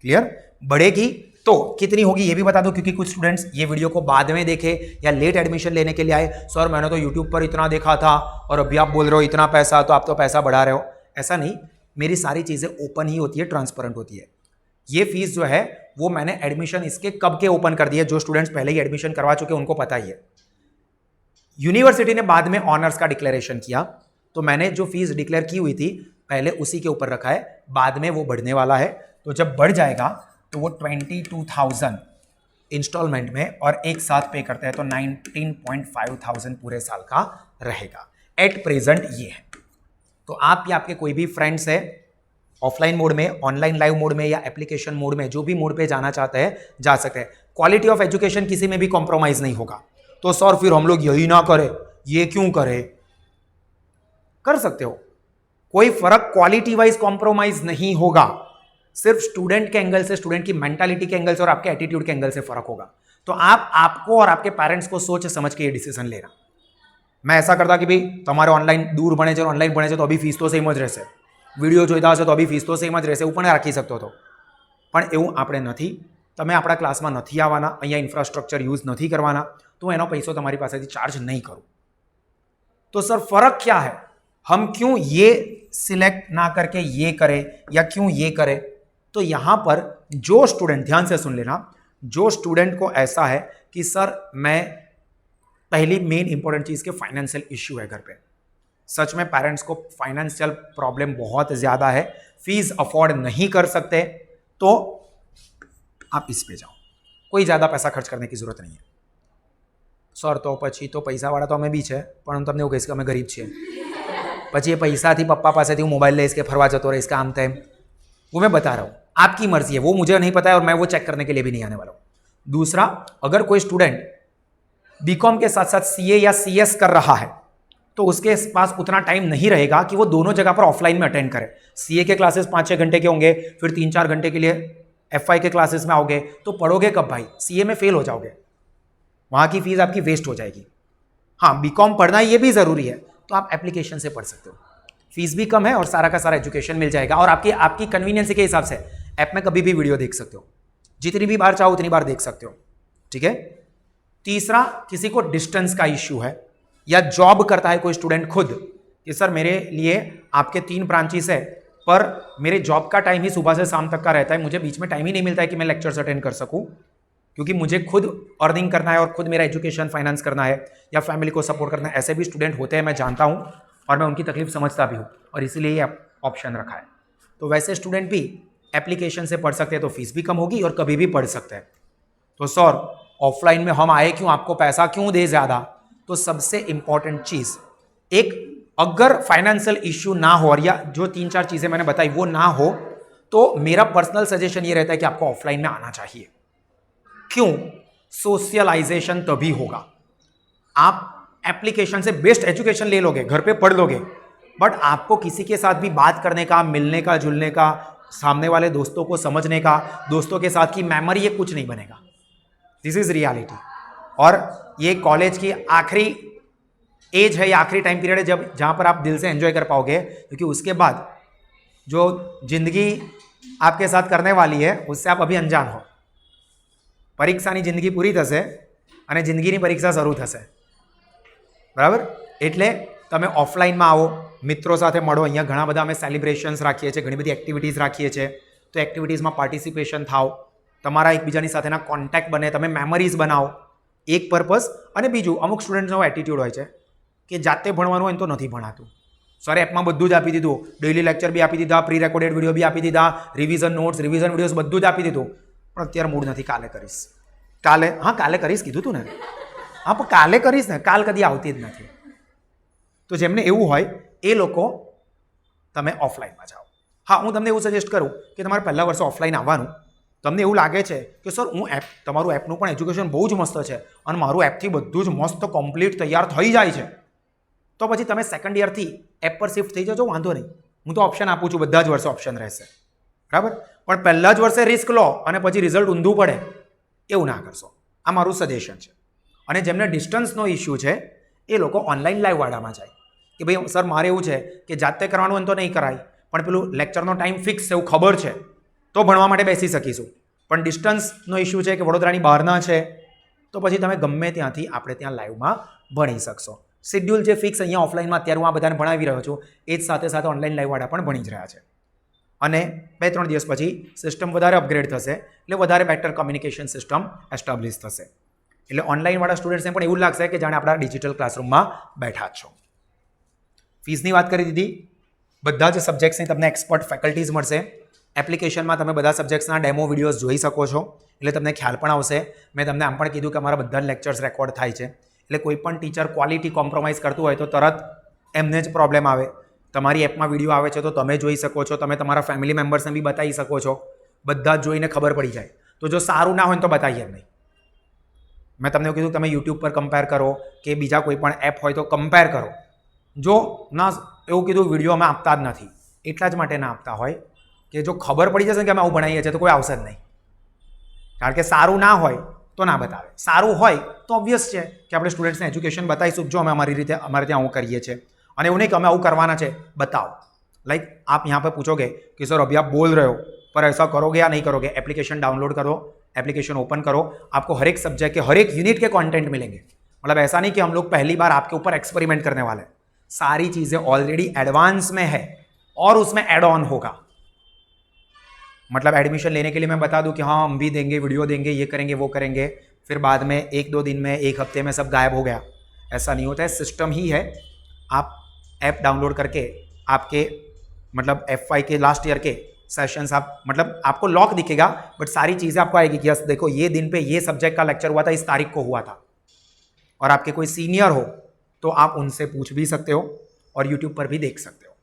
क्लियर? बढ़ेगी तो कितनी होगी ये भी बता दो, क्योंकि कुछ स्टूडेंट्स ये वीडियो को बाद में देखे या लेट एडमिशन लेने के लिए आए। सर मैंने तो यूट्यूब पर इतना देखा था और अभी आप बोल रहे हो इतना पैसा, तो आप तो पैसा बढ़ा रहे हो। ऐसा नहीं, मेरी सारी चीजें ओपन ही होती है, ट्रांसपेरेंट होती है। ये फीस जो है वो मैंने एडमिशन इसके कब के ओपन कर दिए, जो स्टूडेंट्स पहले ही एडमिशन करवा चुके हैं उनको पता ही है। यूनिवर्सिटी ने बाद में ऑनर्स का डिक्लेरेशन किया, तो मैंने जो फीस डिक्लेयर की हुई थी पहले उसी के ऊपर रखा है, बाद में वो बढ़ने वाला है। तो जब बढ़ जाएगा तो वो 22,000 इंस्टॉलमेंट में और एक साथ पे करते हैं तो 19,500 पूरे साल का रहेगा। एट प्रेजेंट ये है। तो आप या आपके कोई भी फ्रेंड्स है ऑफलाइन मोड में, ऑनलाइन लाइव मोड में या एप्लीकेशन मोड में, जो भी मोड पे जाना चाहते हैं जा सकते हैं। क्वालिटी ऑफ एजुकेशन किसी में भी कॉम्प्रोमाइज नहीं होगा। तो सर फिर हम लोग यही ना करें, ये क्यों करें? कर सकते हो, कोई फर्क क्वालिटी वाइज कॉम्प्रोमाइज नहीं होगा, सिर्फ स्टूडेंट के एंगल से, स्टूडेंट की मेंटालिटी के एंगल से और आपके एटीट्यूड के एंगल से फर्क होगा। तो आपको और आपके पेरेंट्स को सोच समझ के ये डिसीजन लेना। मैं ऐसा करता कि भाई તમારે ઓનલાઈન દૂર ભણે છે, ઓનલાઈન ભણે છે તો બી ફીસ તો સેમ જ રહેશે, વિડીયો જોઈતા હશે તો બી ફીસ તો સેમ જ રહેશે, એવું પણ રાખી શકતો હતો, પણ એવું આપણે નથી। તમે આપણા ક્લાસમાં નથી આવવાના, અહીંયા ઇન્ફ્રાસ્ટ્રક્ચર યુઝ નથી કરવાના, તો એનો પૈસો તમારી પાસેથી ચાર્જ નહીં કરું। तो सर फर्क क्या है, हम क्यों ये सिलेक्ट ना करके ये करें या क्यों ये करें? तो यहां पर जो स्टूडेंट, ध्यान से सुन लेना, जो स्टूडेंट को ऐसा है कि सर मैं, पहली मेन इंपॉर्टेंट चीज के फाइनेंशियल इश्यू है घर पे, सच में पेरेंट्स को फाइनेंशियल प्रॉब्लम बहुत ज्यादा है, फीस अफोर्ड नहीं कर सकते, तो आप इस पे जाओ, कोई ज्यादा पैसा खर्च करने की जरूरत नहीं है। सर तो पछी तो पैसावाળા तो અમે બી છે, પણ હું તમને એવું કહીશ કે અમે ગરીબ છીએ, પછી એ પૈસાથી પપ્પા પાસેથી હું મોબાઈલ લઈશ કે ફરવા જતો રહીશ કે આમ તેમ, वो मैं बता रहा हूँ, आपकी मर्जी है, वो मुझे नहीं पता है और मैं वो चेक करने के लिए भी नहीं आने वाला हूँ। दूसरा, अगर कोई स्टूडेंट बीकॉम के साथ साथ सीए या सीएस कर रहा है तो उसके पास उतना टाइम नहीं रहेगा कि वो दोनों जगह पर ऑफलाइन में अटेंड करे। सीए के क्लासेस 5-6 घंटे के होंगे, फिर 3-4 घंटे के लिए एफआई के क्लासेस में आओगे, तो पढ़ोगे कब भाई? सीए में फेल हो जाओगे, वहाँ की फीस आपकी वेस्ट हो जाएगी। हाँ, बीकॉम पढ़ना ये भी ज़रूरी है, तो आप एप्लीकेशन से पढ़ सकते हो, फीस भी कम है और सारा का सारा एजुकेशन मिल जाएगा, और आपकी कन्वीनियंस के हिसाब से ऐप में कभी भी वीडियो देख सकते हो, जितनी भी बार चाहो उतनी बार देख सकते हो। ठीक है। तीसरा, किसी को डिस्टेंस का इश्यू है या जॉब करता है कोई स्टूडेंट खुद कि सर मेरे लिए आपके 3 ब्रांचेस है, पर मेरे जॉब का टाइम ही सुबह से शाम तक का रहता है, मुझे बीच में टाइम ही नहीं मिलता है कि मैं लेक्चर्स अटेंड कर सकूं, क्योंकि मुझे खुद अर्निंग करना है और खुद मेरा एजुकेशन फाइनेंस करना है या फैमिली को सपोर्ट करना है। ऐसे भी स्टूडेंट होते हैं, मैं जानता हूँ और मैं उनकी तकलीफ समझता भी हूँ, और इसीलिए ये ऑप्शन रखा है। तो वैसे स्टूडेंट भी एप्लीकेशन से पढ़ सकते हैं, तो फीस भी कम होगी और कभी भी पढ़ सकते हैं। तो सर ऑफलाइन में हम आए क्यों, आपको पैसा क्यों दे ज़्यादा? तो सबसे इंपॉर्टेंट चीज़, एक, अगर फाइनेंशियल इश्यू ना हो और या जो 3-4 चीज़ें मैंने बताई वो ना हो, तो मेरा पर्सनल सजेशन ये रहता है कि आपको ऑफलाइन में आना चाहिए। क्यों? सोशलाइजेशन तभी होगा, आप एप्लीकेशन से बेस्ट एजुकेशन ले लोगे, घर पे पढ़ लोगे, बट आपको किसी के साथ भी बात करने का, मिलने का, जुलने का, सामने वाले दोस्तों को समझने का, दोस्तों के साथ की मेमोरी, ये कुछ नहीं बनेगा। This is reality. और ये कॉलेज की आखिरी एज है या आखिरी टाइम पीरियड है जब जहाँ पर आप दिल से एंजॉय कर पाओगे, क्योंकि उसके बाद जो जिंदगी आपके साथ करने वाली है उससे आप अभी अनजान हो। परीक्षाની જિંદગી પૂરી થશે અને જિંદગીની પરીક્ષા શરૂ થશે, બરાબર? એટલે તમે ઓફલાઈનમાં આવો, મિત્રો સાથે મળો, અહીંયા ઘણા બધા અમે સેલિબ્રેશન્સ રાખીએ છીએ, ઘણી બધી એક્ટિવિટીઝ રાખીએ છીએ, તો એક્ટિવિટીઝમાં પાર્ટિસિપેશન થાઓ, તમારા એકબીજાની સાથેના કોન્ટેક્ટ બને, તમે મેમરીઝ બનાવો, એક પર્પઝ। અને બીજું, અમુક સ્ટુડન્ટ્સનો એટીટ્યુડ હોય છે કે જાતે ભણવાનું હોય તો નથી ભણાતું, સર એપમાં બધું જ આપી દીધું, ડેઇલી લેક્ચર બી આપી દીધા, પ્રી રેકોર્ડેડ વિડીયો બી આપી દીધા, રિવિઝન નોટ્સ, રિવિઝન વિડીયોઝ બધું જ આપી દીધું, પણ અત્યારે મૂડ નથી, કાલે કરીશ, કાલે, હા કાલે કરીશ કીધું તું ને, હા પણ કાલે કરીશ ને, કાલ કદી આવતી જ નથી। તો જેમને એવું હોય એ લોકો તમે ઓફલાઈનમાં જાઓ। હા, હું તમને એવું સજેસ્ટ કરું કે તમારે પહેલા વર્ષે ઓફલાઈન આવવાનું, તમને એવું લાગે છે કે સર હું એપ, તમારું એપનું પણ એજ્યુકેશન બહુ જ મસ્ત છે અને મારું એપથી બધું જ મસ્ત કમ્પ્લીટ તૈયાર થઈ જાય છે, તો પછી તમે સેકન્ડ યરથી એપ પર શિફ્ટ થઈ જજો, વાંધો નહીં, હું તો ઓપ્શન આપું છું, બધા જ વર્ષે ઓપ્શન રહેશે, બરાબર? પણ પહેલા જ વર્ષે રિસ્ક લો અને પછી રિઝલ્ટ ઊંધું પડે, એવું ના કરશો, આ મારું સજેશન છે। અને જેમને ડિસ્ટન્સનો ઇશ્યુ છે એ લોકો ઓનલાઈન લાઈવવાળામાં જાય કે ભાઈ સર મારે એવું છે કે જાતે કરવાનું હોય તો નહીં કરાય, પણ પેલું લેક્ચરનો ટાઈમ ફિક્સ છે એવું ખબર છે તો ભણવા માટે બેસી શકીશું, પણ ડિસ્ટન્સનો ઇશ્યુ છે કે વડોદરાની બહારના છે, તો પછી તમે ગમે ત્યાંથી આપણે ત્યાં લાઈવમાં ભણી શકશો। શેડ્યુલ જે ફિક્સ અહીંયા ઓફલાઈનમાં અત્યારે હું આ બધાને ભણાવી રહ્યો છું, એ જ સાથે સાથે ઓનલાઈન લાઈવવાળા પણ ભણી જ રહ્યા છે, અને 2-3 દિવસ પછી સિસ્ટમ વધારે અપગ્રેડ થશે એટલે વધારે બેટર કમ્યુનિકેશન સિસ્ટમ એસ્ટાબ્લિશ થશે। એટલે ઓનલાઈનવાળા સ્ટુડન્ટ્સને પણ એવું લાગશે કે જાણે આપણા ડિજિટલ ક્લાસરૂમમાં બેઠા છો. ફીસની વાત કરી દીધી. બધા જ સબ્જેક્ટ્સની તમને એક્સપર્ટ ફેકલ્ટીઝ મળશે. એપ્લિકેશનમાં તમે બધા સબ્જેક્ટ્સના ડેમો વિડીયોઝ જોઈ શકો છો, એટલે તમને ખ્યાલ પણ આવશે. મેં તમને આમ પણ કીધું કે અમારા બધા લેક્ચર્સ રેકોર્ડ થાય છે, એટલે કોઈ પણ ટીચર ક્વોલિટી કોમ્પ્રોમાઇઝ કરતું હોય તો તરત એમને જ પ્રોબ્લેમ આવે. તમારી એપમાં વિડીયો આવે છે તો તમે જોઈ શકો છો, તમે તમારા ફેમિલી મેમ્બર્સને બી બતાવી શકો છો, બધા જ જોઈને ખબર પડી જાય. તો જો સારું ના હોય તો બતાવીએ જ નહીં. મેં તમને કીધું તમે યુટ્યુબ પર કમ્પેર કરો કે બીજા કોઈ પણ એપ હોય તો કમ્પેર કરો. જો ના એવું કીધું વિડીયો અમે આપતા જ નથી, એટલા જ માટે ના આપતા હોય કે જો ખબર પડી જશે કે અમે આવું ભણાવીએ છીએ તો કોઈ આવશે જ નહીં. કારણ કે સારું ના હોય તો ના બતાવે, સારું હોય તો ઓબ્વિયસ છે કે આપણે સ્ટુડન્ટ્સને એજ્યુકેશન બતાવીશું. જો અમે અમારી રીતે અમારે ત્યાં આવું કરીએ છીએ અને એવું નહીં કે અમે આવું કરવાના છે, बताओ. लाइक आप यहाँ पर पूछोगे कि सर अभी आप बोल रहे हो पर ऐसा करोगे या नहीं करोगे. एप्लीकेशन डाउनलोड करो, एप्लीकेशन ओपन करो, आपको हर एक सब्जेक्ट के हर एक यूनिट के कंटेंट मिलेंगे. मतलब ऐसा नहीं कि हम लोग पहली बार आपके ऊपर एक्सपेरिमेंट करने वाले हैं. सारी चीज़ें ऑलरेडी एडवांस में है और उसमें एड ऑन होगा. मतलब एडमिशन लेने के लिए मैं बता दूं कि हाँ हम भी देंगे, वीडियो देंगे, ये करेंगे वो करेंगे, फिर बाद में 1-2 दिन में 1 हफ्ते में सब गायब हो गया, ऐसा नहीं होता है. सिस्टम ही है. आप ऐप डाउनलोड करके आपके मतलब F5 के लास्ट ईयर के सेशंस आप मतलब आपको लॉक दिखेगा बट सारी चीज़ें आपको आएगी कि यस देखो ये दिन पे ये सब्जेक्ट का लेक्चर हुआ था, इस तारीख को हुआ था. और आपके कोई सीनियर हो तो आप उनसे पूछ भी सकते हो और यूट्यूब पर भी देख सकते हो.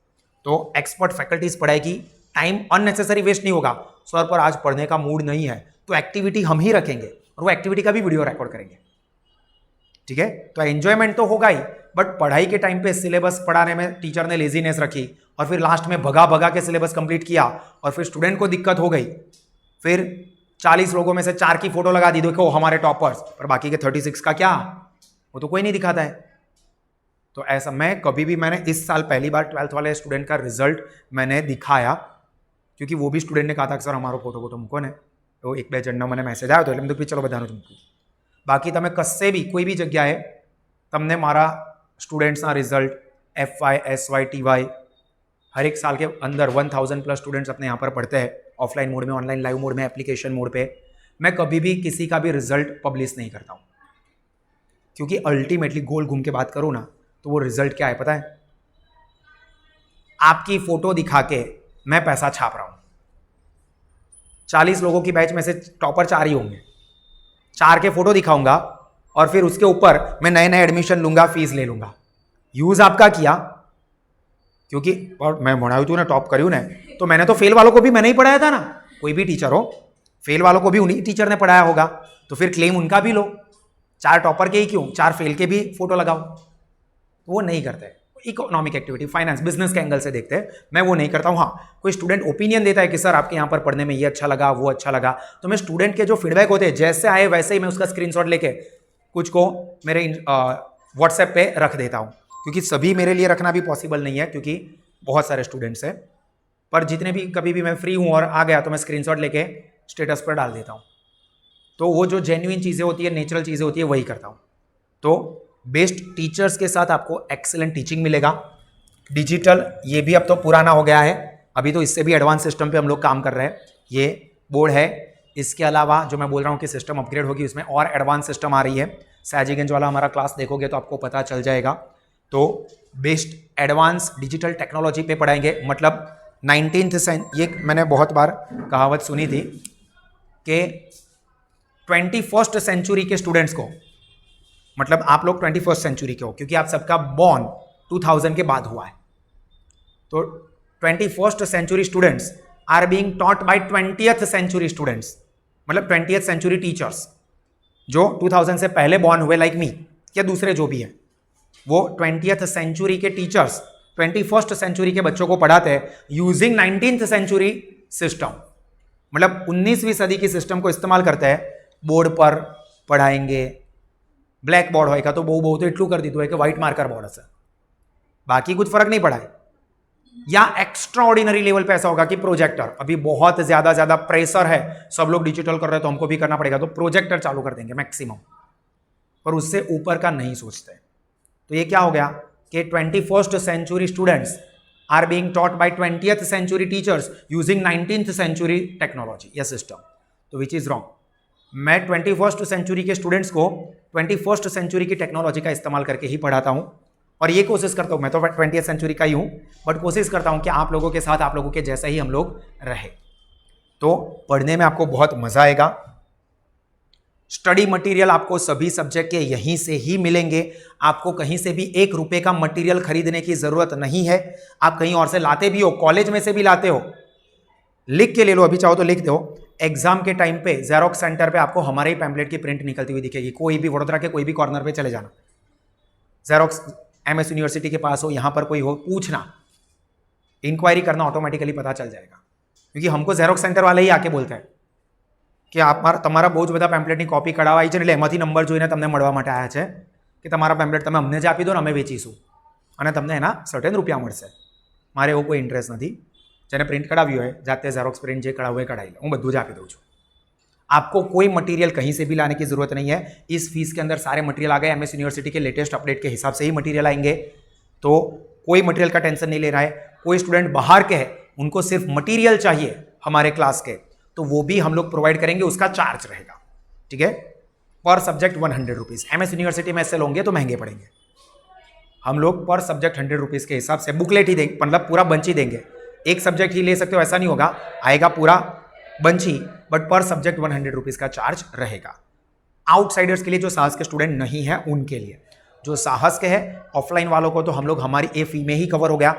तो एक्सपर्ट फैकल्टीज पढ़ाएगी, टाइम अननेसेसरी वेस्ट नहीं होगा. सर पर आज पढ़ने का मूड नहीं है तो एक्टिविटी हम ही रखेंगे और वो एक्टिविटी का भी वीडियो रिकॉर्ड करेंगे. ठीक है, तो एंजॉयमेंट तो होगा ही बट पढ़ाई के टाइम पे सिलेबस पढ़ाने में टीचर ने लेजीनेस रखी और फिर लास्ट में भगा भगा के सिलेबस कंप्लीट किया और फिर स्टूडेंट को दिक्कत हो गई. फिर 40 लोगों में से 4 की फोटो लगा दी, देखो हमारे टॉपर्स, पर बाकी के 36 का क्या, वो तो कोई नहीं दिखाता है. तो ऐसा मैं कभी भी, मैंने इस साल पहली बार 12th वाले स्टूडेंट का रिजल्ट मैंने दिखाया क्योंकि वो भी स्टूडेंट ने कहा था कि सर हमारो फोटो तो મૂકો ને. તો 1-2 જણનો મને મેસેજ આવ્યો હતો એટલે મેં કીધું ચલો બધાનું જ મૂકું. બાકી તમે કશે બી કોઈ બી જગ્યાએ તમને મારા સ્ટુડન્ટ્સના रिजल्ट FY, SY, TY हर एक साल के अंदर 1000+ स्टूडेंट्स अपने यहाँ पर पढ़ते हैं ऑफलाइन मोड में, ऑनलाइन लाइव मोड में, एप्लीकेशन मोड पे. मैं कभी भी किसी का भी रिजल्ट पब्लिश नहीं करता हूँ क्योंकि अल्टीमेटली गोल घूम के बात करूँ ना तो वो रिजल्ट क्या है पता है? आपकी फोटो दिखा के मैं पैसा छाप रहा हूँ. 40 लोगों की बैच में से टॉपर 4 ही होंगे, 4 के फोटो दिखाऊंगा और फिर उसके ऊपर मैं नए नए एडमिशन लूंगा, फीस ले लूंगा. यूज आपका किया क्योंकि और मैं भणाव्યું હતું ને, टॉप કર્યું ને, तो मैंने तो फेल वालों को भी मैंने ही पढ़ाया था ना. कोई भी टीचर हो, फेल वालों को भी उन्हीं टीचर ने पढ़ाया होगा, तो फिर क्लेम उनका भी लो. 4 टॉपर के ही क्यों, 4 फेल के भी फोटो लगाओ. तो वो नहीं करते. इकोनॉमिक एक्टिविटी, फाइनेंस, बिजनेस के एंगल से देखते हैं, मैं वो नहीं करता हूँ. हाँ, कोई स्टूडेंट ओपिनियन देता है कि सर आपके यहाँ पर पढ़ने में ये अच्छा लगा, वो अच्छा लगा, तो मैं स्टूडेंट के जो फीडबैक होते हैं जैसे आए वैसे ही मैं उसका स्क्रीनशॉट लेके कुछ को मेरे व्हाट्सएप पे रख देता हूँ. क्योंकि सभी मेरे लिए रखना भी पॉसिबल नहीं है क्योंकि बहुत सारे स्टूडेंट्स हैं, पर जितने भी कभी भी मैं फ्री हूँ और आ गया तो मैं स्क्रीनशॉट लेके स्टेटस पर डाल देता हूँ. तो वो जो जेन्युइन चीज़ें होती है, नेचुरल चीज़ें होती है, वही करता हूँ. तो बेस्ट टीचर्स के साथ आपको एक्सेलेंट टीचिंग मिलेगा. डिजिटल ये भी अब तो पुराना हो गया है, अभी तो इससे भी एडवांस सिस्टम पे हम लोग काम कर रहे हैं. ये बोर्ड है, इसके अलावा जो मैं बोल रहा हूँ कि सिस्टम अपग्रेड होगी, उसमें और एडवांस सिस्टम आ रही है. सयाजीगंज वाला हमारा क्लास देखोगे तो आपको पता चल जाएगा. तो बेस्ट एडवांस डिजिटल टेक्नोलॉजी पे पढ़ाएंगे. मतलब 19th ये मैंने बहुत बार कहावत सुनी थी कि 21st सेंचुरी के स्टूडेंट्स को, मतलब आप लोग 21st सेंचुरी के हो क्योंकि आप सबका बॉर्न 2000 के बाद हुआ है. तो 21st century students are being taught by 20th century students, मतलब 20th सेंचुरी टीचर्स जो 2000 से पहले बॉर्न हुए लाइक मी या दूसरे जो भी हैं, वो 20th सेंचुरी के टीचर्स 21st सेंचुरी के बच्चों को पढ़ाते हैं यूजिंग 19th सेंचुरी सिस्टम. मतलब 19वीं सदी की सिस्टम को इस्तेमाल करते हैं. बोर्ड पर पढ़ाएंगे, ब्लैक बोर्ड होएगा तो बहु तो इटलू कर दीधું है कि व्हाइट मार्कर बोर्ड से, बाकी कुछ फर्क नहीं पड़ा है. या एक्स्ट्रा ऑर्डिनरी लेवल पे ऐसा होगा कि प्रोजेक्टर, अभी बहुत ज्यादा प्रेशर है, सब लोग डिजिटल कर रहे हैं तो हमको भी करना पड़ेगा, तो प्रोजेक्टर चालू कर देंगे मैक्सिमम, पर उससे ऊपर का नहीं सोचते. तो ये क्या हो गया कि 21st century students are being taught by 20th century teachers using 19th century technology या सिस्टम, तो विच इज रॉन्ग. मैं 21st सेंचुरी के स्टूडेंट्स को 21st सेंचुरी की टेक्नोलॉजी का इस्तेमाल करके ही पढ़ाता हूं और ये कोशिश करता हूं, मैं तो 20th सेंचुरी का ही हूं, बट कोशिश करता हूं कि आप लोगों के साथ आप लोगों के जैसा ही हम लोग रहे। तो पढ़ने में आपको बहुत मजा आएगा। स्टडी मटेरियल आपको सभी सब्जेक्ट के यहीं से ही मिलेंगे। आपको कहीं से भी 1 रुपए का मटेरियल खरीदने की जरूरत नहीं है। आप कहीं और से लाते भी हो, कॉलेज में से भी लाते हो, लिख के ले लो, अभी चाहो तो लिख दो। एग्जाम के टाइम पे जेरोक्स सेंटर पे आपको हमारे ही पैम्पलेट की प्रिंट निकलती हुई दिखेगी। कोई भी वडोदरा के कोई भी कॉर्नर पे चले जाना, जेरोक्स एमएस यूनिवर्सिटी के पास हो, यहां पर कोई हो, पूछना, इंक्वायरी करना, ऑटोमेटिकली पता चल जाएगा। क्योंकि हमको जेरोक्स सेंटर वाले ही आके बोलते हैं कि તમારા બહુ જ બધા પેમ્પલેટની કોપી કઢાવાઈ છે એટલે એમાંથી નંબર જોઈને તમને મળવા માટે આવ્યા છે કે તમારા પેમ્પલેટ તમે અમને જ આપી દો ને અમે વેચીશું અને તમને એના સર્ટેન રૂપિયા મળશે। મારે એવો કોઈ ઇન્ટરેસ્ટ નથી। જેને પ્રિન્ટ કઢાવ્યું હોય જાતે ઝેરોક્સ પ્રિન્ટ જે કઢાવવું હોય કઢાવી લો, હું બધું જ આપી દઉં છું। आपको कोई मटेरियल कहीं से भी लाने की जरूरत नहीं है। इस फीस के अंदर सारे मटेरियल आ गए, एमएस यूनिवर्सिटी के लेटेस्ट अपडेट के हिसाब से ही मटेरियल आएंगे, तो कोई मटेरियल का टेंशन नहीं ले रहा है। कोई स्टूडेंट बाहर के है, उनको सिर्फ मटेरियल चाहिए हमारे क्लास के, तो वो भी हम लोग प्रोवाइड करेंगे, उसका चार्ज रहेगा, ठीक है, पर सब्जेक्ट 100 रुपीज़। एमएस यूनिवर्सिटी में ऐसे लोगे तो महंगे पड़ेंगे। हम लोग पर सब्जेक्ट 100 रुपीज़ के हिसाब से बुकलेट ही देंगे, मतलब पूरा बंच ही देंगे। एक सब्जेक्ट ही ले सकते हो ऐसा नहीं होगा, आएगा पूरा बंच ही, बट पर सब्जेक्ट 100 रुपीज़ का चार्ज रहेगा। आउटसाइडर्स के लिए, जो साहस के स्टूडेंट नहीं है उनके लिए, जो साहस के है ऑफलाइन वालों को तो हम लोग हमारी ए फी में ही कवर हो गया।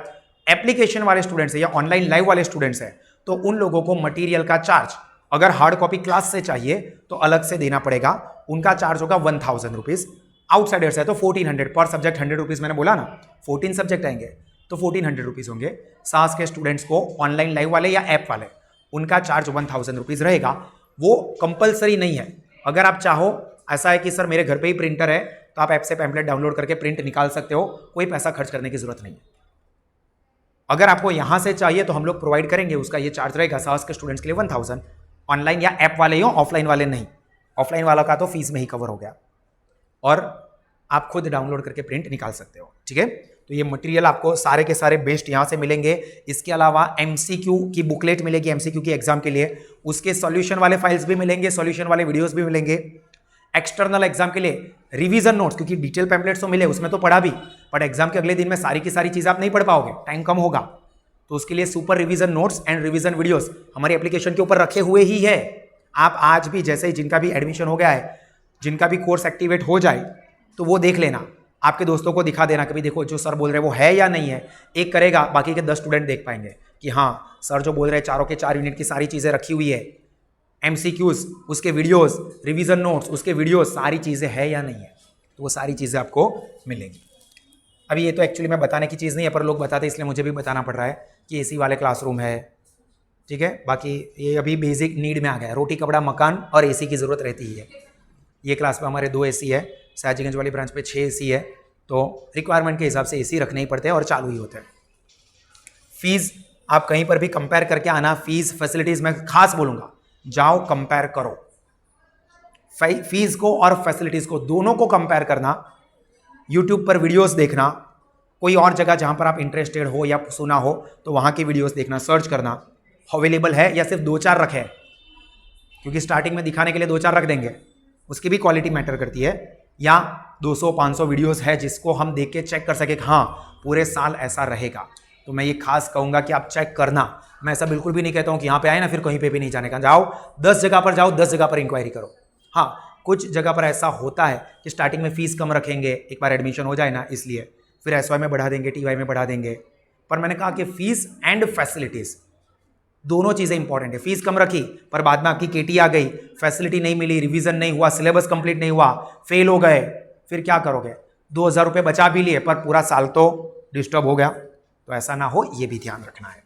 एप्लीकेशन वाले स्टूडेंट्स है या ऑनलाइन लाइव वाले स्टूडेंट्स है तो उन लोगों को मटेरियल का चार्ज अगर हार्ड कॉपी क्लास से चाहिए तो अलग से देना पड़ेगा, उनका चार्ज होगा 1000 रुपीज़। आउटसाइडर्स है तो 1400 पर सब्जेक्ट 100 रुपीज़, मैंने बोला ना 14 सब्जेक्ट आएंगे तो 1400 रुपीज़ होंगे। सास के स्टूडेंट्स को ऑनलाइन लाइव वाले या ऐप वाले उनका चार्ज 1000 रुपीज़ रहेगा। वो कंपलसरी नहीं है, अगर आप चाहो, ऐसा है कि सर मेरे घर पे ही प्रिंटर है तो आप ऐप से पैम्पलेट डाउनलोड करके प्रिंट निकाल सकते हो, कोई पैसा खर्च करने की जरूरत नहीं है। अगर आपको यहाँ से चाहिए तो हम लोग प्रोवाइड करेंगे, उसका ये चार्ज रहेगा साहस के स्टूडेंट्स के लिए 1000। ऑनलाइन या ऐप वाले हो, ऑफलाइन वाले नहीं। ऑफलाइन वाला का तो फीस में ही कवर हो गया और आप खुद डाउनलोड करके प्रिंट निकाल सकते हो, ठीक है। तो ये मटेरियल आपको सारे के सारे बेस्ट यहाँ से मिलेंगे। इसके अलावा एमसीक्यू की बुकलेट मिलेगी, एमसीक्यू की एग्जाम के लिए, उसके सॉल्यूशन वाले फाइल्स भी मिलेंगे, सॉल्यूशन वाले वीडियोस भी मिलेंगे। एक्सटर्नल एग्जाम के लिए रिवीजन नोट्स, क्योंकि डिटेल पैम्पलेट्स तो मिले, उसमें तो पढ़ा भी, बट एग्जाम के अगले दिन में सारी की सारी चीज़ें आप नहीं पढ़ पाओगे, टाइम कम होगा, तो उसके लिए super revision notes and revision videos हमारी एप्लीकेशन के ऊपर रखे हुए ही है। आप आज भी, जैसे ही जिनका भी एडमिशन हो गया है, जिनका भी कोर्स एक्टिवेट हो जाए तो वो देख लेना, आपके दोस्तों को दिखा देना, कभी देखो जो सर बोल रहे हैं वो है या नहीं है। एक करेगा, बाकी के 10 स्टूडेंट देख पाएंगे कि हाँ सर जो बोल रहे हैं चारों के 4 यूनिट की सारी चीज़ें रखी हुई है, एमसीक्यूज उसके वीडियोस, रिवीजन नोट्स उसके वीडियोस, सारी चीज़ें है या नहीं है, तो वो सारी चीज़ें आपको मिलेंगी। अभी ये तो एक्चुअली मैं बताने की चीज़ नहीं है, पर लोग बताते इसलिए मुझे भी बताना पड़ रहा है कि एसी वाले क्लासरूम है, ठीक है। बाकी ये अभी बेसिक नीड में आ गया है, रोटी कपड़ा मकान और एसी की ज़रूरत रहती ही है। ये क्लास पे हमारे 2 एसी है, सयाजीगंज वाली ब्रांच पे 6 एसी है, तो रिक्वायरमेंट के हिसाब से एसी रखने ही पड़ते हैं और चालू ही होते हैं। फीस आप कहीं पर भी कंपेयर करके आना, फीस फैसिलिटीज़ मैं खास बोलूँगा, जाओ कंपेयर करो फीस को और फैसिलिटीज़ को, दोनों को कंपेयर करना। यूट्यूब पर वीडियोस देखना, कोई और जगह जहाँ पर आप इंटरेस्टेड हो या सुना हो तो वहाँ की वीडियोस देखना, सर्च करना अवेलेबल है या सिर्फ 2-4 रखे, क्योंकि स्टार्टिंग में दिखाने के लिए 2-4 रख देंगे, उसकी भी क्वालिटी मैटर करती है। या 200-500 वीडियोस है जिसको हम देख के चेक कर सके कि हाँ पूरे साल ऐसा रहेगा, तो मैं ये खास कहूँगा कि आप चेक करना। मैं ऐसा बिल्कुल भी नहीं कहता हूँ कि यहाँ पे आए ना फिर कहीं पे भी नहीं जाने का, जाओ 10 जगह पर जाओ, 10 जगह पर इंक्वायरी करो। हाँ कुछ जगह पर ऐसा होता है कि स्टार्टिंग में फीस कम रखेंगे, एक बार एडमिशन हो जाए ना, इसलिए फिर एसवाई में बढ़ा देंगे, टीवाई में बढ़ा देंगे, पर मैंने कहा कि फीस एंड फैसिलिटीज़ दोनों चीज़ें इंपॉर्टेंट है। फीस कम रखी पर बाद में आपकी केटी आ गई, फैसिलिटी नहीं मिली, रिवीजन नहीं हुआ, सिलेबस कंप्लीट नहीं हुआ, फेल हो गए, फिर क्या करोगे? 2000 रुपये बचा भी लिए पर पूरा साल तो डिस्टर्ब हो गया। तो ऐसा ना हो, ये भी ध्यान रखना है।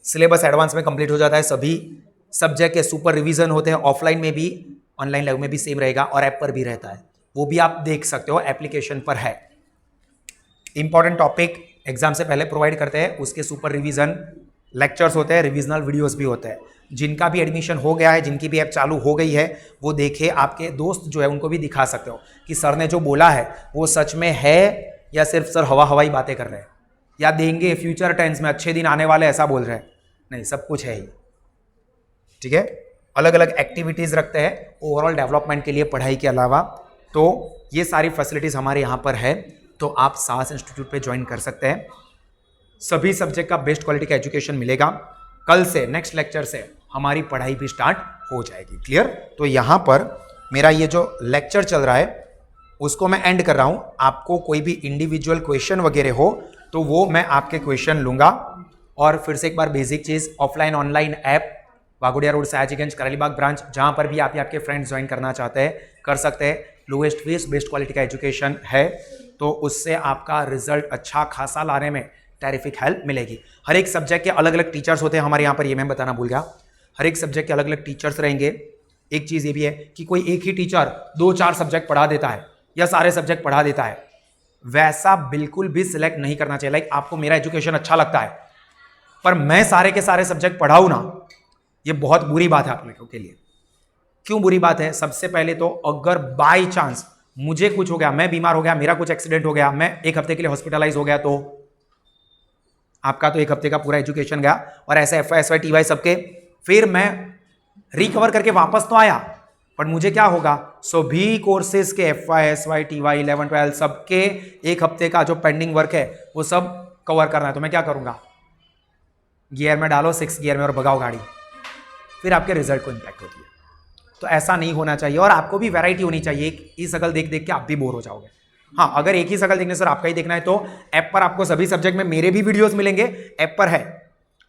सिलेबस एडवांस में कंप्लीट हो जाता है, सभी सब्जेक्ट के सुपर रिवीजन होते हैं, ऑफलाइन में भी ऑनलाइन लाइव में भी सेम रहेगा और ऐप पर भी रहता है, वो भी आप देख सकते हो, एप्लीकेशन पर है। इंपॉर्टेंट टॉपिक एग्जाम से पहले प्रोवाइड करते हैं, उसके सुपर रिवीजन लेक्चर्स होते हैं, रिविजनल वीडियोस भी होते हैं। जिनका भी एडमिशन हो गया है, जिनकी भी ऐप चालू हो गई है, वो देखे, आपके दोस्त जो है उनको भी दिखा सकते हो कि सर ने जो बोला है वो सच में है या सिर्फ सर हवाई बातें कर रहे हैं, या देंगे फ्यूचर टेंस में अच्छे दिन आने वाले ऐसा बोल रहे हैं, नहीं सब कुछ है ही, ठीक है। अलग अलग एक्टिविटीज़ रखते हैं ओवरऑल डेवलपमेंट के लिए पढ़ाई के अलावा। तो ये सारी फैसिलिटीज़ हमारे यहाँ पर है, तो आप साहस इंस्टीट्यूट पे ज्वाइन कर सकते हैं। सभी सब्जेक्ट का बेस्ट क्वालिटी का एजुकेशन मिलेगा। कल से नेक्स्ट लेक्चर से हमारी पढ़ाई भी स्टार्ट हो जाएगी। क्लियर? तो यहाँ पर मेरा ये जो लेक्चर चल रहा है उसको मैं एंड कर रहा हूँ। आपको कोई भी इंडिविजुअल क्वेश्चन वगैरह हो तो वो मैं आपके क्वेश्चन लूँगा। और फिर से एक बार बेसिक चीज़, offline online app Waghodia road Sayajiganj Karelibaug branch, जहाँ पर भी आप या आपके फ्रेंड्स ज्वाइन करना चाहते हैं कर सकते हैं। लोएस्ट फीस बेस्ट क्वालिटी का एजुकेशन है, तो उससे आपका रिजल्ट अच्छा खासा लाने में टेरिफिक हेल्प मिलेगी। हर एक सब्जेक्ट के अलग अलग टीचर्स होते हैं हमारे यहाँ पर, ये मैं बताना भूल गया। हर एक सब्जेक्ट के अलग अलग टीचर्स रहेंगे। एक चीज़ ये भी है कि कोई एक ही टीचर 2-4 सब्जेक्ट पढ़ा देता है या सारे सब्जेक्ट पढ़ा देता है, वैसा बिल्कुल भी सिलेक्ट नहीं करना चाहिए। लाइक आपको मेरा एजुकेशन अच्छा लगता है पर मैं सारे के सारे सब्जेक्ट पढ़ाऊँ ना, ये बहुत बुरी बात है आप लोगों के लिए। क्यों बुरी बात है? सबसे पहले तो अगर बाय चांस मुझे कुछ हो गया, मैं बीमार हो गया, मेरा कुछ एक्सीडेंट हो गया, मैं 1 हफ्ते के लिए हॉस्पिटलाइज हो गया, तो आपका तो 1 हफ्ते का पूरा एजुकेशन गया। और ऐसे FY SY TY सबके, फिर मैं रिकवर करके वापस तो आया पर मुझे क्या होगा? सभी कोर्सेज के FY SY TY 11 12 सबके 1 हफ्ते का जो पेंडिंग वर्क है वो सब कवर करना है। तो मैं क्या करूंगा? गियर में डालो 6 गियर में और भगाओ गाड़ी, फिर आपके रिजल्ट को इंपैक्ट होती है। तो ऐसा नहीं होना चाहिए। और आपको भी वैरायटी होनी चाहिए। एक ही शकल देख देख के आप भी बोर हो जाओगे। हाँ, अगर एक ही शकल देखने सर आपका ही देखना है तो ऐप पर आपको सभी सब्जेक्ट में मेरे भी वीडियोस मिलेंगे। ऐप पर है,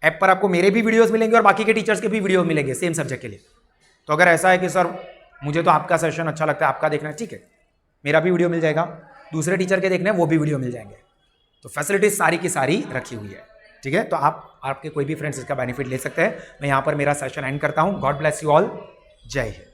ऐप पर आपको मेरे भी वीडियोस मिलेंगे और बाकी के टीचर्स के भी वीडियो मिलेंगे सेम सब्जेक्ट के लिए। तो अगर ऐसा है कि सर मुझे तो आपका सेशन अच्छा लगता है, आपका देखना है, ठीक है, मेरा भी वीडियो मिल जाएगा, दूसरे टीचर के देखना है वो भी वीडियो मिल जाएंगे। तो फैसिलिटीज सारी की सारी रखी हुई है, ठीक है। तो आपके कोई भी फ्रेंड्स इसका बेनिफिट ले सकते हैं। मैं यहाँ पर मेरा सेशन एंड करता हूँ। God bless you all. जय हिंद।